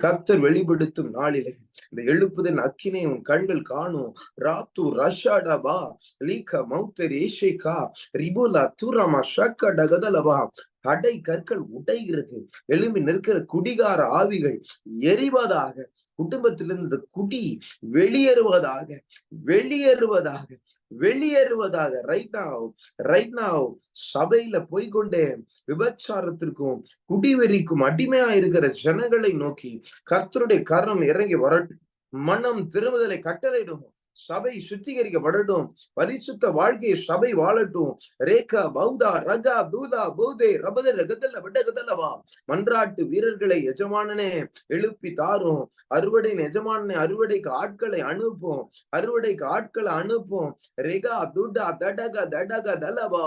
கர்த்தர் வெளிப்படுத்தும் நாளிலே இந்த எழுப்புதல் அக்கினை உன் கண்கள் காணும். ராத்து ரஷாடபா லீக மௌத்தர் ஏஷேகா ரிபுலா துரமா ஷக்க டகதலபா. கடை கற்கள் உடைகிறது. எழும்பி நிற்கிற குடிகார ஆவிகள் எரிவதாக. குடும்பத்திலிருந்து குடி வெளியேறுவதாக வெளியேறுவதாக வெளியேறுவதாக. ரைட் நாவ் சபையில போய்கொண்டே விபச்சாரத்திற்கும் குடிவெறிக்கும் அடிமையா இருக்கிற ஜனங்களை நோக்கி கர்த்தருடைய கரம் இறங்கி வரட்டும். மனம் திரும்புதலை கட்டளையிடும். சபை சுத்திகரிக்கப்படட்டும். பரிசுத்த வாழ்க்கையை சபை வாழட்டும். ரேகா பௌதா ரகா தூதா பௌதே ரபத ரகதல்ல விடகதல்லவா. மன்றாட்டு வீரர்களை எஜமானனே எழுப்பி தாரும். அறுவடையின் எஜமானனே அறுவடைக்கு ஆட்களை அனுப்பும். அறுவடைக்கு ஆட்களை அனுப்பும். ரெகா துடா தடக தடக தலவா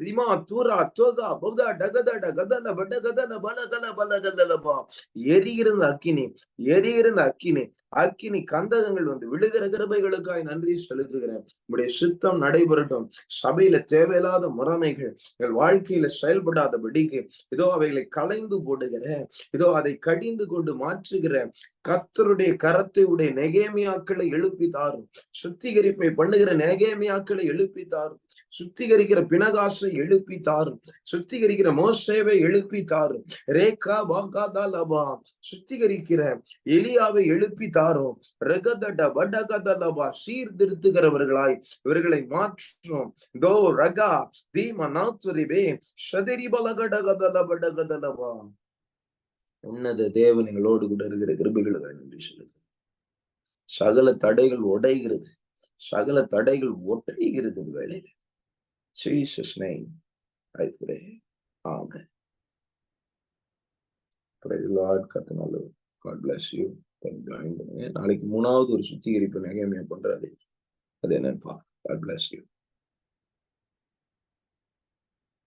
ரிமா தூரா தோகா பௌதா டகதட கதல படகதல பலகல பலகதலவா. எரியிருந்த அக்கினி, எரியிருந்த அக்கினி, அக்கினி கந்தகங்கள் வந்து விழுகிற கிருபைகளுக்காய் நன்றி செலுத்துகிறேன். உங்களுடைய சித்தம் நடைபெறட்டும். சபையில தேவையில்லாத முறைமைகள் எங்கள் வாழ்க்கையில செயல்படாதபடிக்கு இதோ அவைகளை களைந்து போடுகிறேன். இதோ அதை கடிந்து கொண்டு மாற்றுகிறேன். கர்த்தருடைய கரத்தை உடைய நெகேமியாக்களை எழுப்பி தாரும். சுத்திகரிப்பை பண்ணுகிற நெகேமியாக்களை எழுப்பி தாரும். சுத்திகரிக்கிற பினகாசை எழுப்பி தாரும். சுத்திகரிக்கிற மோசேவை எழுப்பி தாரும். ரேகா பாகாதா லபா சுத்திகரிக்கிற எலியாவை எழுப்பி தாரும். ரகதட வடகதலபா சீர்திருத்துகிறவர்களாய் இவர்களை மாற்றும். தோ ரகா தீம நாத்துரிவே ஷதரி பலகடகதல வடகதலபா. உன்னத தேவன் எங்களோடு கூட இருக்கிற கிருபைகளுக்கு நன்றி சொல்லுது. சகல தடைகள் உடைகிறது. சகல தடைகள் ஒட்டைகிறது வேலையில. Jesus name I pray. Amen. Praise the Lord. கர்த்தர் God bless you. நாளைக்கு 3வது ஒரு சுத்திகரிப்பு நெகேமியா பண்றாரு. அது என்னன்னு God bless you.